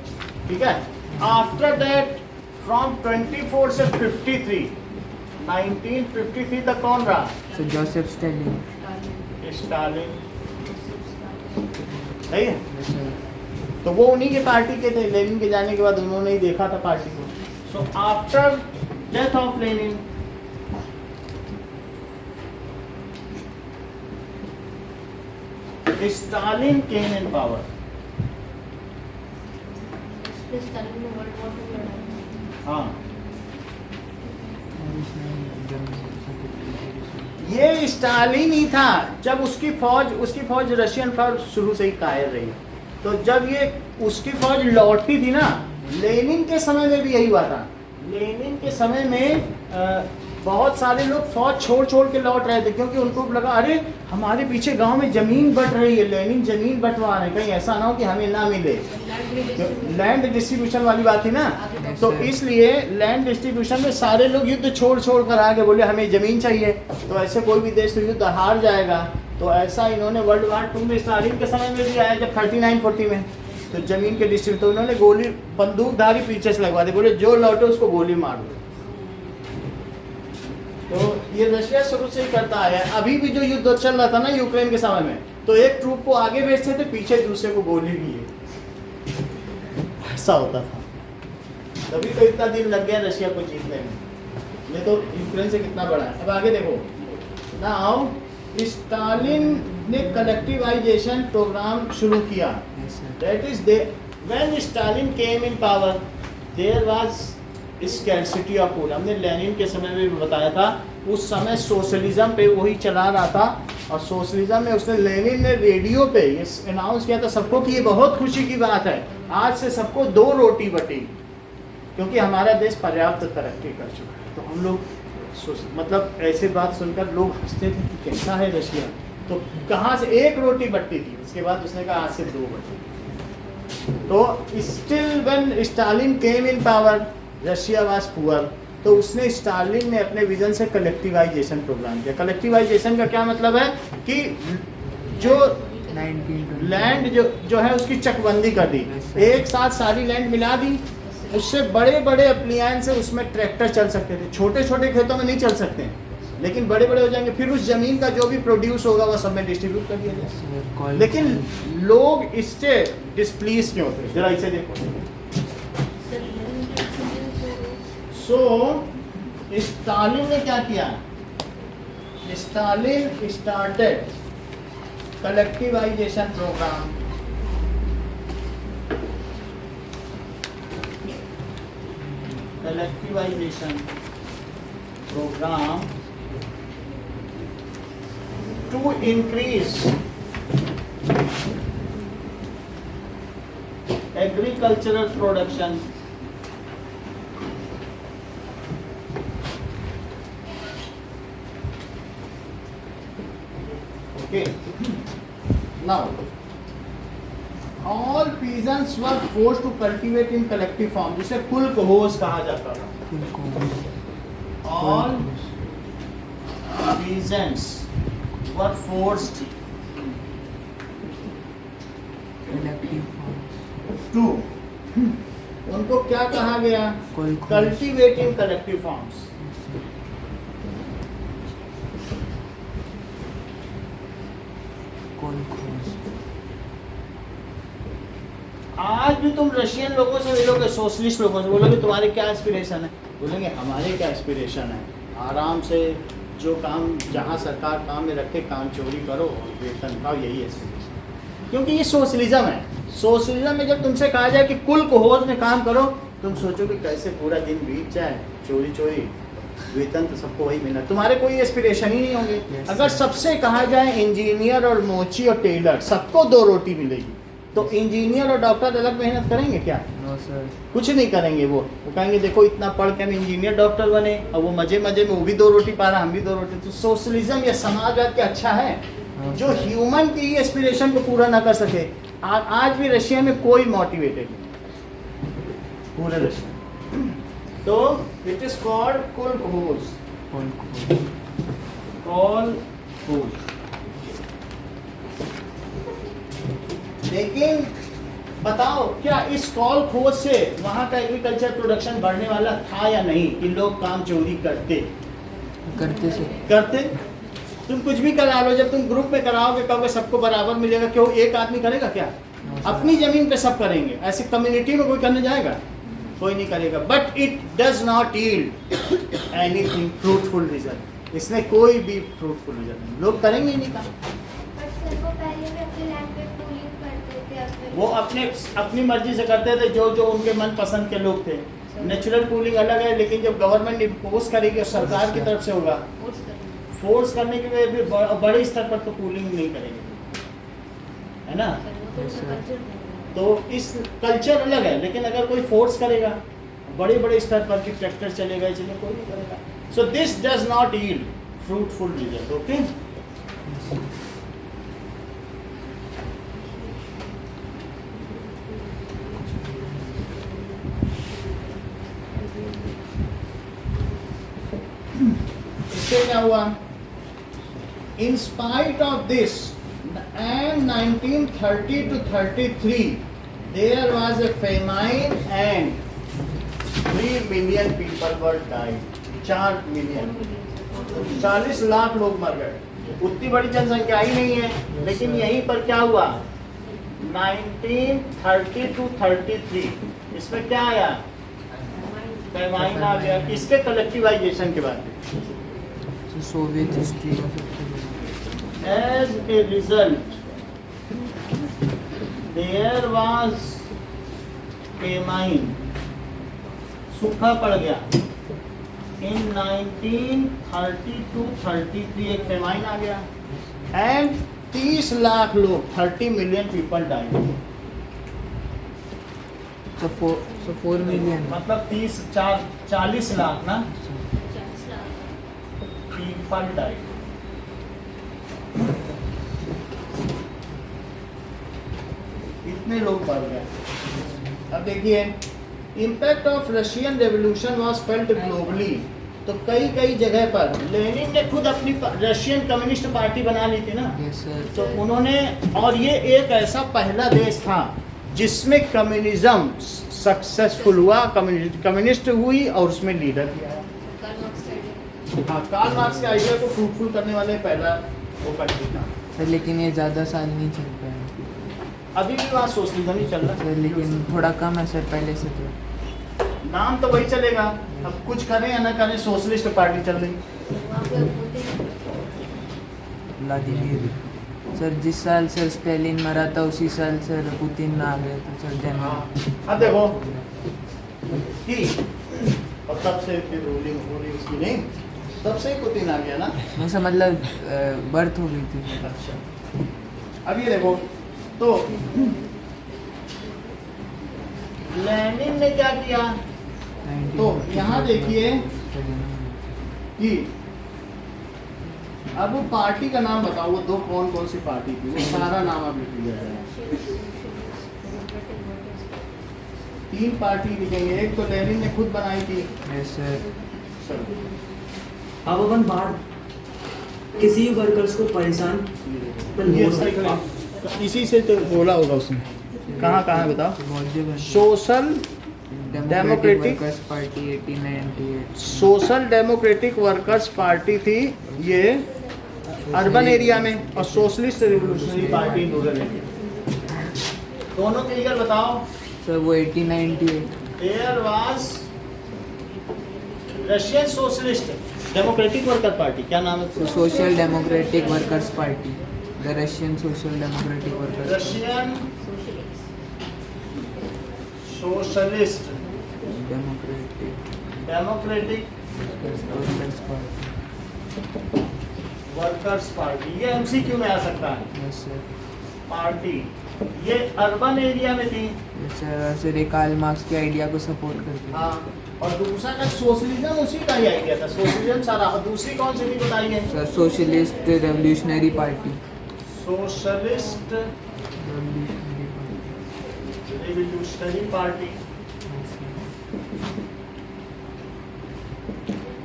ठीक है। आफ्टर दैट फ्रॉम 24 से 53, 1953 तक कौन रहा? Sir Joseph Stalin. स्टालिन, सही है। Yes, sir. तो वो उन्हीं के पार्टी के थे। लेनिन के जाने के बाद उन्होंने ही देखा था पार्टी को। So after death of Lenin Stalin came in power. हाँ, ये स्टालिन ही था। जब उसकी फौज रशियन फौज शुरू से ही कायर रही, तो जब ये उसकी फौज लौटती थी ना, लेनिन के समय में भी यही हुआ था। लेनिन के समय में बहुत सारे लोग फौज छोड़ के लौट रहे थे, क्योंकि उनको लगा अरे हमारे पीछे गांव में जमीन बट रही है, लेनिन जमीन बंटवा रहे हैं, कहीं ऐसा ना हो कि हमें ना मिले। लैंड डिस्ट्रीब्यूशन वाली बात थी ना, तो इसलिए लैंड डिस्ट्रीब्यूशन में सारे लोग युद्ध छोड़ कर आगे बोले हमें जमीन चाहिए। तो ऐसे कोई भी देश तो युद्ध हार जाएगा। तो ऐसा इन्होंने वर्ल्ड वार 2 में स्टालिन के समय में भी आया, जब 39-40 में, तो जमीन के डिस्ट्रीब्यूट, तो उन्होंने गोली बंदूकधारी पीछे से लगवा दी, बोले जो लौटे उसको गोली मार दो। तो ये रशिया शुरू से ही करता आया है। अभी भी जो युद्ध चल रहा था ना यूक्रेन के समय में, तो एक ट्रूप को आगे भेजते थे, पीछे दूसरे को गोली लिए, ऐसा होता था। तभी तो इतना दिन लग गया रशिया को जीतने में, नहीं तो यूक्रेन से कितना बड़ा है। अब आगे देखो, नाउ स्टालिन ने कलेक्टिवाइजेशन प्रोग्राम शुरू किया। That is when Stalin came in power there was scarcity of food. हमने लेनिन के समय में भी बताया था, उस समय सोशलिज्म पे वही चला रहा था, और सोशलिज्म में उसने लेनिन ने रेडियो पे ये अनाउंस किया था सबको कि ये बहुत खुशी की बात है, आज से सबको 2 रोटी बटेगी, क्योंकि हमारा देश पर्याप्त तरक्की कर चुका है। तो हम लोग मतलब ऐसे बात सुनकर लोग हंसते थे कि कैसा है रशिया, तो कहाँ से 1 रोटी बटती थी, उसके बाद उसने कहा आज से 2 बटेगी। तो still when Stalin came in power Russia was poor, तो उसने स्टालिन ने अपने विजन से कलेक्टिवाइजेशन प्रोग्राम किया। कलेक्टिवाइजेशन का क्या मतलब है कि जो लैंड जो है उसकी चकबंदी कर दी, एक साथ सारी लैंड मिला दी, उससे बड़े अप्लायंस से उसमें ट्रैक्टर चल सकते थे, छोटे खेतों में नहीं चल सकते, लेकिन बड़े हो जाएंगे, फिर उस जमीन का जो भी प्रोड्यूस होगा वो सब में डिस्ट्रीब्यूट कर दिया जाए। लेकिन लोग इससे डिस्प्लीज क्यों थे, जरा इसे देखो। सो स्टालिन ने क्या किया, Stalin started collectivisation programme. Collectivisation programme to increase agricultural production Okay. Now, all peasants were forced to cultivate in collective form, जिसे कुल कहोज कहा जाता था। All peasants were forced to, उनको क्या कहा गया, cultivate in collective forms। आज भी तुम रशियन लोगों से मिलोगे, सोशलिस्ट लोगों से बोलोगे तुम्हारे क्या एस्पिरेशन है, बोलेंगे हमारे क्या एस्पिरेशन है, आराम से जो काम जहाँ सरकार काम में रखे काम चोरी करो और वेतन पाओ, यही एस्पिरेशन। क्योंकि ये सोशलिज्म है। सोशलिज्म में जब तुमसे कहा जाए कि कुल कहोज में काम करो, तुम सोचोगे कैसे पूरा दिन बीत जाए, चोरी वेतन तो सबको वही मिला, तुम्हारे कोई एस्पिरेशन ही नहीं होंगे। अगर सबसे कहा जाए इंजीनियर और मोची और टेलर सबको 2 रोटी मिलेगी, तो इंजीनियर और डॉक्टर अलग मेहनत करेंगे क्या? नो सर, कुछ नहीं करेंगे। वो कहेंगे देखो इतना पढ़ के हम इंजीनियर डॉक्टर बने, और वो मजे में वो भी 2 रोटी पा रहा, हम भी 2 रोटी। तो सोशलिज्म या समाजवाद क्या अच्छा है जो ह्यूमन की एस्पिरेशन को पूरा ना कर सके? आज भी रशिया में कोई मोटिवेटेड नहीं, पूरे रशिया। तो इट इज कॉल्ड कुल कहोज, कॉल कहोज। लेकिन बताओ क्या इस कॉल खोज से वहाँ का एग्रीकल्चर प्रोडक्शन बढ़ने वाला था या नहीं कि लोग काम चोरी करते? तुम कुछ भी करा लो, जब तुम ग्रुप में कराओगे कहोगे सबको बराबर मिलेगा, क्यों एक आदमी करेगा क्या? अपनी जमीन पे सब करेंगे, ऐसी कम्युनिटी में कोई करने जाएगा? कोई नहीं करेगा। But it does not yield anything fruitful result, इसमें कोई भी फ्रूटफुल रिजल्ट नहीं, लोग करेंगे ही नहीं काम। वो अपनी मर्जी से करते थे, जो उनके मन पसंद के लोग थे। नेचुरल पूलिंग अलग है, लेकिन जब गवर्नमेंट इम्पोज करेगी और सरकार की तरफ से होगा, फोर्स करने की वजह भी बड़े स्तर पर तो कूलिंग नहीं करेंगे, है ना। तो इस कल्चर अलग है, लेकिन अगर कोई फोर्स करेगा बड़े बड़े स्तर पर कि ट्रैक्टर चलेगा चलेगा, कोई नहीं करेगा। So this does not yield fruitful result. Okay, इससे क्या हुआ? In spite of this and 1930 to 33 there was a famine and 3 million people were died. 4 million, 40 lakh लोग मर गए। उतनी बड़ी जनसंख्या ही नहीं है, लेकिन यहीं पर क्या हुआ? 1930 to 33 इसमें क्या आया? फैमाइन आ गया। किसके? कलेक्टिवाइजेशन के बाद। सोवियत हिस्ट्री का सबसे बड़ा। As a result, there was famine, सूखा पड़ गया। In 1930 to 33 एक फेमाइन आ गया and 30 लाख लोग 30 million people died। So 4 million। मतलब 40 लाख ना people died। इतने लोग मर गए। अब देखिए, impact of Russian revolution was felt globally. तो कई कई जगह पर लेनिन ने खुद अपनी रशियन कम्युनिस्ट पार्टी बना ली थी ना। Yes, sir। तो उन्होंने, और ये एक ऐसा पहला देश था जिसमें कम्युनिज्म सक्सेसफुल हुआ, कम्युनिस्ट हुई और उसमें लीडर भी आया। हाँ, कार्ल मार्क्स के आइडिया को फ्रूटफुल करने वाले पहला वो कंट्री था। सर लेकिन ये ज़्यादा साल नहीं चल पाया अभी भी वहाँ सोशलिज्म ही चल रहा सर, लेकिन थोड़ा कम है सर पहले से। तो नाम तो वही चलेगा, अब कुछ करें या ना करें, सोशलिस्ट पार्टी चल रही। व्लादिमीर सर, जिस साल सर स्टालिन मरा था उसी साल सर पुतिन आ गया था सर। जन अब देखो कि और तब से फिर रूलिंग हो रही उसकी नहीं, तब से ही पुतिन आ गया ना। ऐसा मतलब बर्थ हो गई थी। अच्छा, अब ये देखो तो लेनिन ने क्या किया? तो यहाँ देखिए कि अब वो पार्टी का नाम बताओ, वो दो कौन कौन सी पार्टी थी, वो सारा नाम अब लिख लिया जाए। 3 पार्टी लिखेंगे। एक तो लेनिन ने खुद बनाई थी। Yes sir. चलो, अब अपन बाहर किसी वर्कर्स को परेशान ये साइकिल इसी से तो बोला होगा उसने। कहाँ कहाँ बताओ? Social democratic workers party 1898। Social democratic workers party थी ये अर्बन एरिया में, और socialist revolutionary party rural area. दोनों के ईयर बताओ सर। वो 1898। There was Russian socialist democratic worker party, क्या नाम है? Social democratic workers party, the Russian social democratic workers. Russian socialist democratic workers party. Workers party, ये एमसीक्यू में आ सकता है। Yes sir. पार्टी ये अर्बन एरिया में थी। Yes sir. सर ये कार्ल मार्क्स के आइडिया को सपोर्ट करती है। हाँ, और दूसरा का सोशलिज्म उसी का ही आइडिया था, सोशलिज्म सारा। और दूसरी कौन सी थी बताइए? Sir socialist revolutionary party. Socialist revolutionary party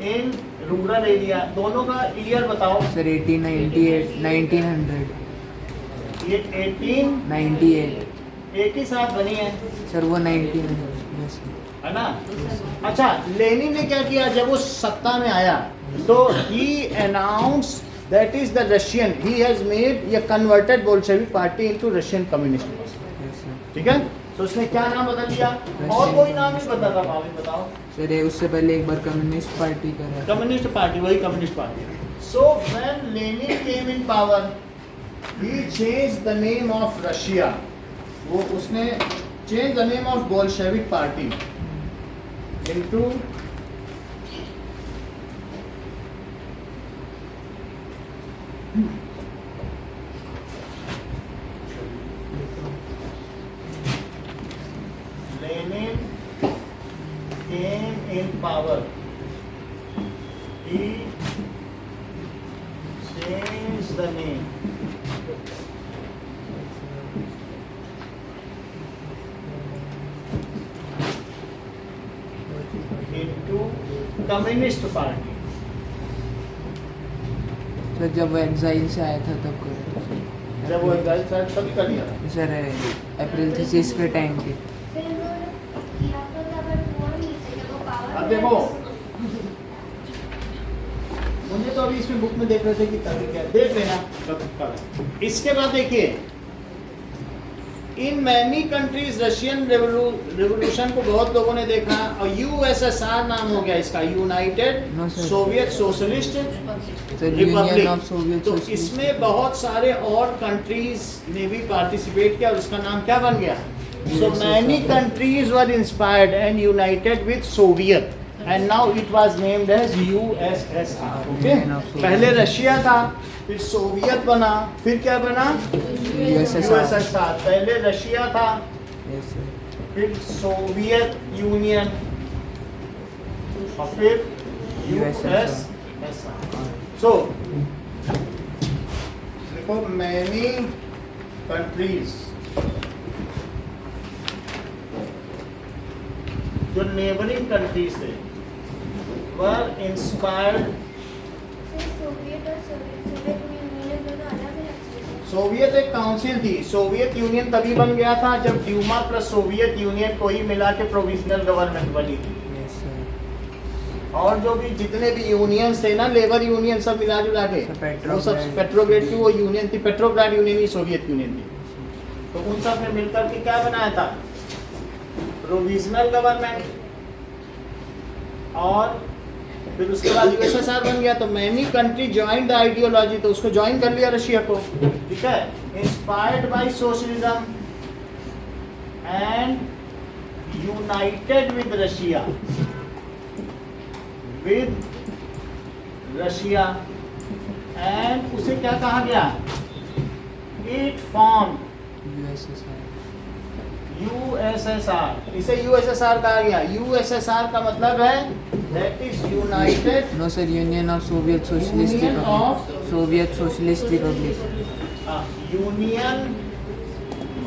in rural area. दोनों का ईयर बताओ सर। 1898 1900। ये 1898 एक ही साथ बनी है, सर। वो 1900। यस है ना। अच्छा, लेनिन ने क्या किया जब वो सत्ता में आया? तो he announce that is the Russian, he has made ये converted Bolshevik party into Russian communist party. Yes sir. ठीक है, तो उसने क्या नाम बदल दिया? और कोई नाम नहीं बदल रहा, भाभी बताओ। सर ये उससे पहले एक बार कम्युनिस्ट पार्टी का रहा। कम्युनिस्ट पार्टी, वही communist party. So when Lenin came in power he change the name of Russia. वो उसने change the name of Bolshevik party into Lenin came in power. He changed the name. Into Communist Party. Sir जब वो exile से आया था तब करा था जब वो एग्जाइल था तभी कर लिया था। सर अप्रैल 30 के टाइम के फिर उन्होंने किया तो था बट वो नहीं थे जब वो पावर अब देखो, मुझे तो अभी इसमें बुक में देख रहे थे कि तभी क्या देख लेना कब। इसके बाद देखिए, in many countries Russian revolution को बहुत लोगों ने देखा और यूएसएसआर नाम हो गया इसका, United No, sir. Soviet socialist sir union of Soviet तो इसमें बहुत सारे और कंट्रीज ने भी पार्टिसिपेट किया और इसका नाम क्या बन गया? So many countries were inspired and united with Soviet and now it was named as USSR. Okay, पहले रशिया था, फिर सोवियत बना, फिर क्या बना? यूएसएसआर। पहले रशिया था, यस सर फिर सोवियत यूनियन और फिर यूएसएसआर। सो देखो, मैनी कंट्रीज जो नेबरिंग कंट्रीज थे वर इंस्पायर्ड। सिर्फ सोवियत और सोवियत यूनियन दोनों अलग अलग थे। सोवियत एक काउंसिल थी, सोवियत यूनियन तभी बन गया था जब ड्यूमा प्लस सोवियत यूनियन को ही मिला के प्रोविजनल गवर्नमेंट बनी थी। यस सर और जो भी जितने भी यूनियंस थे ना, लेबर यूनियन सब मिला जुला के, वो सब पेट्रोग्रेड की वो यूनियन थी, पेट्रोग्राड यूनियन ही सोवियत यूनियन थी। तो उन सब ने मिलकर के क्या बनाया था? Provisional government. और फिर उसके बाद यूएसएसआर बन गया। तो many country join the ideology, तो उसको ज्वाइन कर लिया रशिया को, ठीक है, inspired by socialism and united with Russia and उसे क्या कहा गया? It form USSR. इसे यूएसएसआर कहा गया। यूएसएसआर का मतलब है that is united no sir union of Soviet socialist union of Soviet socialist republic union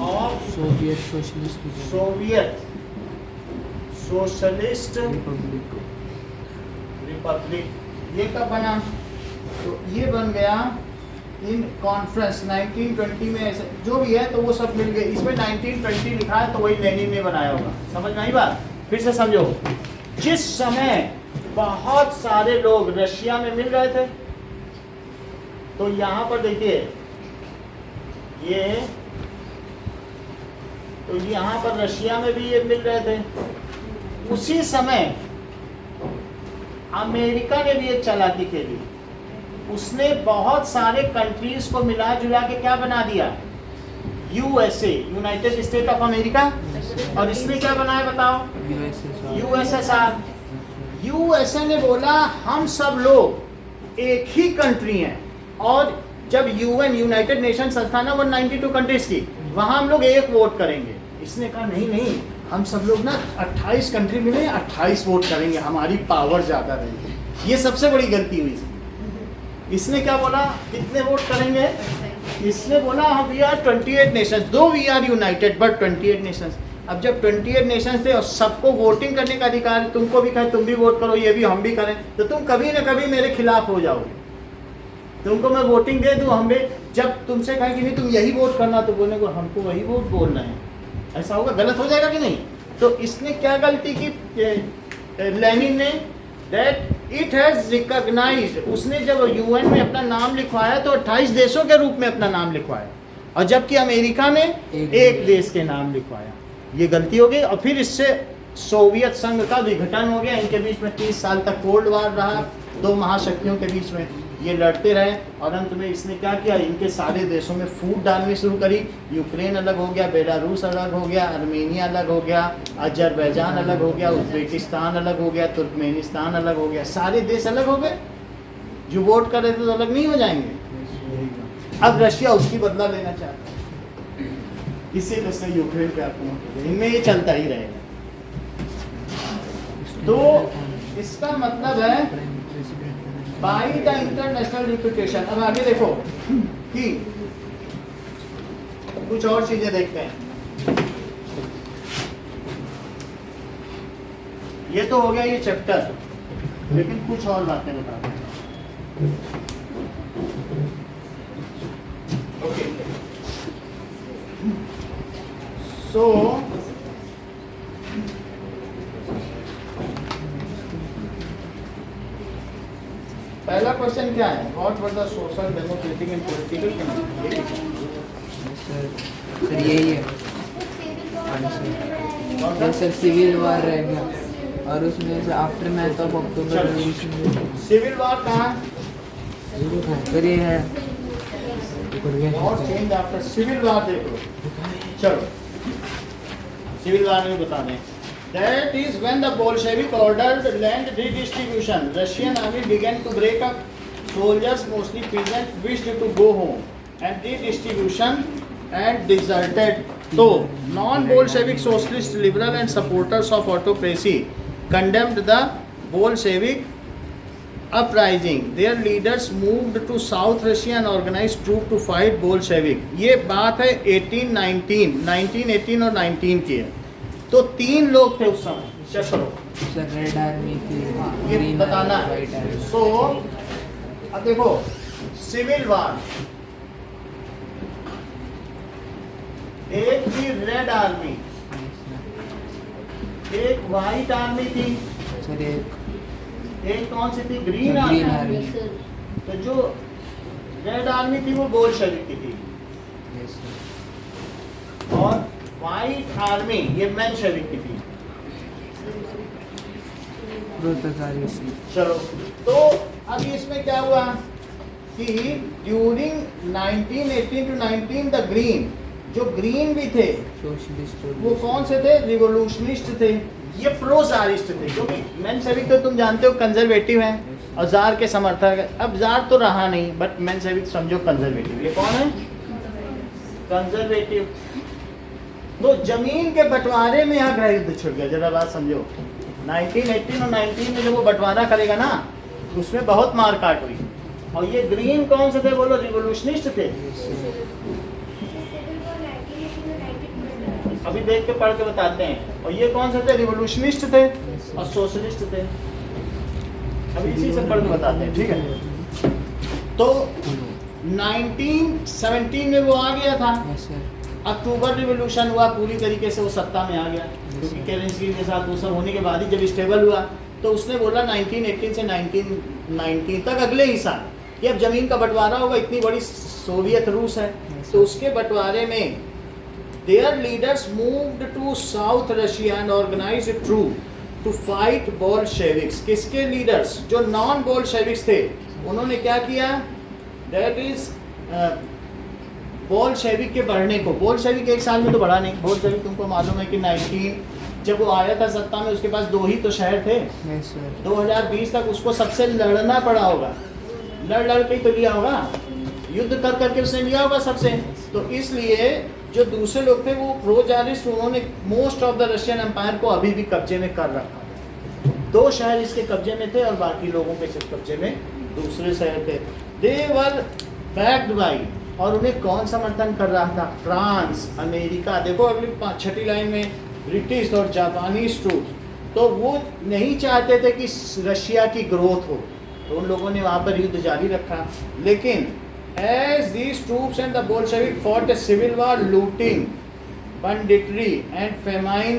of Soviet socialist Soviet socialist Republic Republic. ये कब बना? तो ये बन गया इन कॉन्फ्रेंस 1920 में। ऐसे जो भी है तो वो सब मिल गए। इसमें 1920 लिखा है तो वही लेनिन ने बनाया होगा। समझ में आई बात? फिर से समझो, जिस समय बहुत सारे लोग रशिया में मिल रहे थे, तो यहाँ पर देखिए ये, तो यहाँ पर रशिया में भी ये मिल रहे थे। उसी समय अमेरिका ने भी एक चालाकी खेली, उसने बहुत सारे कंट्रीज को मिला जुला के क्या बना दिया? USA, United state of America. और इसमें क्या बनाया बताओ? यूएसएसआर। यूएसए ने बोला हम सब लोग एक ही कंट्री हैं, और जब यूएन यूनाइटेड नेशन संस्थान 192 कंट्रीज की, वहां हम लोग एक वोट करेंगे। इसने कहा नहीं नहीं, हम सब लोग ना 28 कंट्री मिले 28 वोट करेंगे, हमारी पावर ज़्यादा रहेगी। ये सबसे बड़ी गलती हुई। इसने क्या बोला? कितने वोट करेंगे? इसने बोला हम we are 28 nations, though we are united but 28 nations. अब जब 28 नेशंस थे और सबको वोटिंग करने का अधिकार है, तुमको भी कहे तुम भी वोट करो, ये भी हम भी करें, तो तुम कभी ना कभी मेरे खिलाफ हो जाओगे। तुमको मैं वोटिंग दे दूँ, हम भी जब तुमसे कहें कि नहीं तुम यही वोट करना, तो बोलने को हमको वही वोट बोलना है, ऐसा होगा? गलत हो जाएगा कि नहीं? तो इसने क्या गलती की लेनिन ने? दैट इट हैज रिकॉग्नाइज्ड, उसने जब यूएन में अपना नाम लिखवाया तो 28 देशों के रूप में अपना नाम लिखवाया, और जबकि अमेरिका ने एक देश के नाम लिखवाया। ये गलती हो गई। और फिर इससे सोवियत संघ का विघटन हो गया। इनके बीच में 30 साल तक कोल्ड वार रहा, दो महाशक्तियों के बीच में ये लड़ते रहे, और अंत में इसने क्या किया? इनके सारे देशों में फूट डालनी शुरू करी। यूक्रेन अलग हो गया, बेलारूस अलग हो गया, आर्मेनिया अलग हो गया, अजरबैजान अलग हो गया, उज्बेकिस्तान अलग हो गया, तुर्कमेनिस्तान अलग हो गया, सारे देश अलग हो गए। जो वोट कर रहे थे तो अलग नहीं हो जाएंगे? अब रशिया उसकी बदला लेना चाहता है, इसीलिए उसने यूक्रेन पे आक्रमण किया। इनमें ये चलता ही रहेगा। तो इसका मतलब है बाय द इंटरनेशनल रिपुटेशन। अब आगे देखो कि कुछ और चीजें देखते हैं। ये तो हो गया ये चैप्टर, लेकिन कुछ और बातें बताते हैं। ओके, सो पहला क्वेश्चन क्या है? What were the social democratic and political sir यही है सर, सिविल वॉर रह गया और उसमें से aftermath of October revolution. Civil war कहाँ? सर ये है और चेंज आफ्टर सिविल वॉर। देखो चलो सिविल वॉर में बता दें। That is when the Bolshevik ordered land redistribution. Russian army began to break up. Soldiers, mostly peasants, wished to go home and redistribution and deserted. So, non-Bolshevik socialist, liberal and supporters of autocracy condemned the Bolshevik uprising. Their leaders moved to South Russia and organized troops to fight Bolshevik. ये बात है 1918 और 19 की है। तो 3 लोग थे उस समय। चेक करो सर, रेड आर्मी थी, ये ग्रीन बताना आर्मी, है। White army. सो अब देखो सिविल वॉर, एक थी रेड आर्मी, एक व्हाइट आर्मी थी, सर एक कौन सी थी? Green green army. आर्मी। तो जो रेड आर्मी थी वो बोल्शेविक की थी, यस सर। और व्हाइट आर्मी ये मेंशेविक की थी। प्रोटोकारियसी। चलो तो अब इसमें क्या हुआ कि ड्यूरिंग 1918 to 19 द ग्रीन, जो ग्रीन भी थे सोशलिस्ट वो कौन से थे? रिवोल्यूशनिस्ट थे, ये प्रो जारिस्ट थे। क्योंकि मेंशेविक तो तुम जानते हो कंजर्वेटिव हैं और जार के समर्थक है। अब जार तो रहा नहीं, बट मेंशेविक समझो कंजर्वेटिव। ये कौन है? कंजर्वेटिव। तो जमीन के बंटवारे में यहाँ गृह युद्ध छिड़ गया। जरा बात समझो, 1918 और 19 में जब वो बंटवारा करेगा ना, उसमें बहुत मारकाट हुई। और ये ग्रीन कौन से थे बोलो? रिवोल्यूशनिस्ट थे। अभी देख के पढ़ के बताते हैं। और ये कौन से थे? रिवोल्यूशनिस्ट थे और सोशलिस्ट थे। अभी इसी से पढ़ के बताते हैं, ठीक है? तो 1917 में वो आ गया था। Yes sir. अक्टूबर रिवोल्यूशन हुआ, पूरी तरीके से वो सत्ता में आ गया। क्योंकि केरेंसी के साथ वो सब होने के बाद ही जब स्टेबल हुआ तो उसने बोला 1918 से 1919 तक अगले ही साल कि अब जमीन का बंटवारा होगा। इतनी बड़ी सोवियत रूस है, तो उसके बंटवारे में their leaders moved to south Russia and organised a troop to fight Bolsheviks. किसके लीडर्स? जो नॉन बोल्शेविक्स थे, उन्होंने क्या किया? दैट इज बोल्शेविक के बढ़ने को। बोल्शेविक एक साल में तो बढ़ा नहीं। बोल्शेविक तुमको मालूम है कि 19 जब वो आया था सत्ता में, उसके पास 2 ही तो शहर थे। Yes sir. 2020 तक उसको सबसे लड़ना पड़ा होगा, लड़ के ही तो लिया होगा, युद्ध कर करके उसने लिया होगा सबसे। तो इसलिए जो दूसरे लोग थे वो प्रो जारिस्ट, उन्होंने most of the Russian empire को अभी भी कब्जे में कर रखा। 2 शहर इसके कब्जे में थे और बाकी लोगों के सिर्फ कब्जे में दूसरे शहर थे। दे वर बैक्ड बाई, और उन्हें कौन समर्थन कर रहा था? France, America. देखो अगली 6ठी लाइन में ब्रिटिश और जापानीज ट्रूप्स। तो वो नहीं चाहते थे कि रशिया की ग्रोथ हो, तो उन लोगों ने वहाँ पर युद्ध जारी रखा। लेकिन as these troops and the Bolshevik fought a civil war, looting, banditry and famine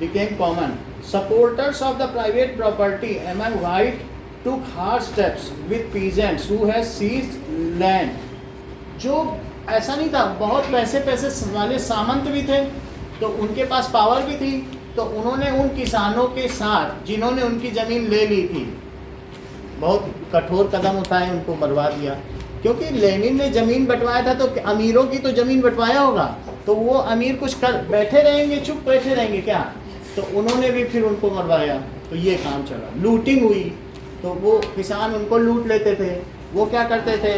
became common. Supporters of the private property among white took harsh steps with peasants who has seized land. जो ऐसा नहीं था, बहुत पैसे वाले सामंत भी थे, तो उनके पास पावर भी थी, तो उन्होंने उन किसानों के साथ जिन्होंने उनकी ज़मीन ले ली थी, बहुत कठोर कदम उठाए, उनको मरवा दिया। क्योंकि लेनिन ने ज़मीन बंटवाया था तो अमीरों की तो ज़मीन बंटवाया होगा, तो वो अमीर कुछ कर बैठे रहेंगे, चुप बैठे रहेंगे क्या? तो उन्होंने भी फिर उनको मरवाया। तो ये काम चला, लूटिंग हुई, तो वो किसान उनको लूट लेते थे। वो क्या करते थे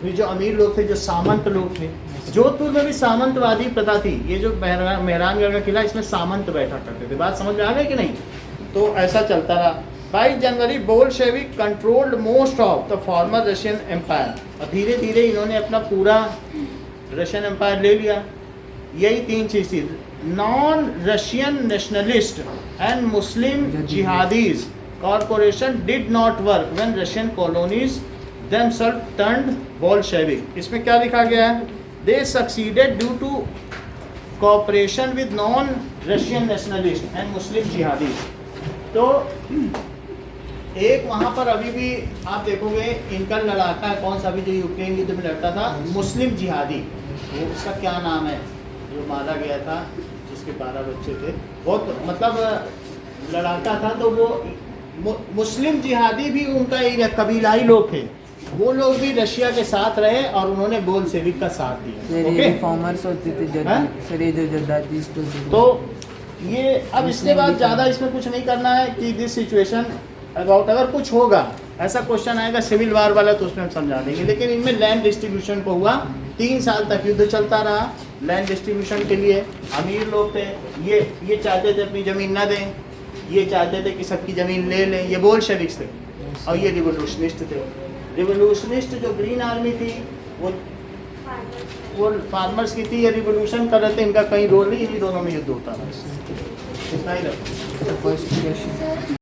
फिर जो अमीर लोग थे, जो सामंत लोग थे, जोधपुर में भी सामंतवादी प्रथा थी। ये जो मेहरानगढ़ का किला, इसमें सामंत बैठा करते थे। बात समझ में आ गई कि नहीं? तो ऐसा चलता रहा। 22 जनवरी Bolshevik controlled most of the former Russian empire. और धीरे धीरे इन्होंने अपना पूरा रशियन एम्पायर ले लिया। यही 3 चीज़ थी, non Russian nationalist and Muslim jihadis corporation did not work when Russian colonies themselves turned Bolshevik। इसमें क्या लिखा गया है? They succeeded due to cooperation with non-Russian nationalists and Muslim jihadis। तो एक वहाँ पर अभी भी आप देखोगे इनका लड़ाका है, कौन सा भी जो यूक्रेन युद्ध में लड़ता था, मुस्लिम जिहादी, वो उसका क्या नाम है जो मारा गया था, जिसके 12 बच्चे थे, बहुत मतलब लड़ाका था। तो वो मुस्लिम जिहादी भी उनका एक कबीलाई लोग थे, वो लोग भी रशिया के साथ रहे और उन्होंने बोल्शेविक का साथ दिया। Sir okay? ये रिफॉर्मर्स होते थे हाँ? सर ये जो जद्दादिस्ट होते थे। तो ये अब इसके बाद ज़्यादा इसमें कुछ नहीं करना है कि दिस सिचुएशन अबाउट, अगर कुछ होगा ऐसा क्वेश्चन आएगा सिविल वार वाला तो उसमें हम समझा देंगे। लेकिन इनमें लैंड डिस्ट्रीब्यूशन को हुआ, 3 साल तक युद्ध चलता रहा लैंड डिस्ट्रीब्यूशन के लिए। अमीर लोग थे, ये चाहते थे अपनी ज़मीन न दें, ये चाहते थे कि सबकी ज़मीन ले लें, ये बोल्शेविक्स थे। और ये रिवोल्यूशनिस्ट थे। रिवोल्यूशनिस्ट जो ग्रीन आर्मी थी वो फार्मर्स की थी, ये रिवोल्यूशन कर रहे थे, इनका कहीं रोल नहीं, इन्हीं दोनों में युद्ध होता था। इतना ही रखो। First question sir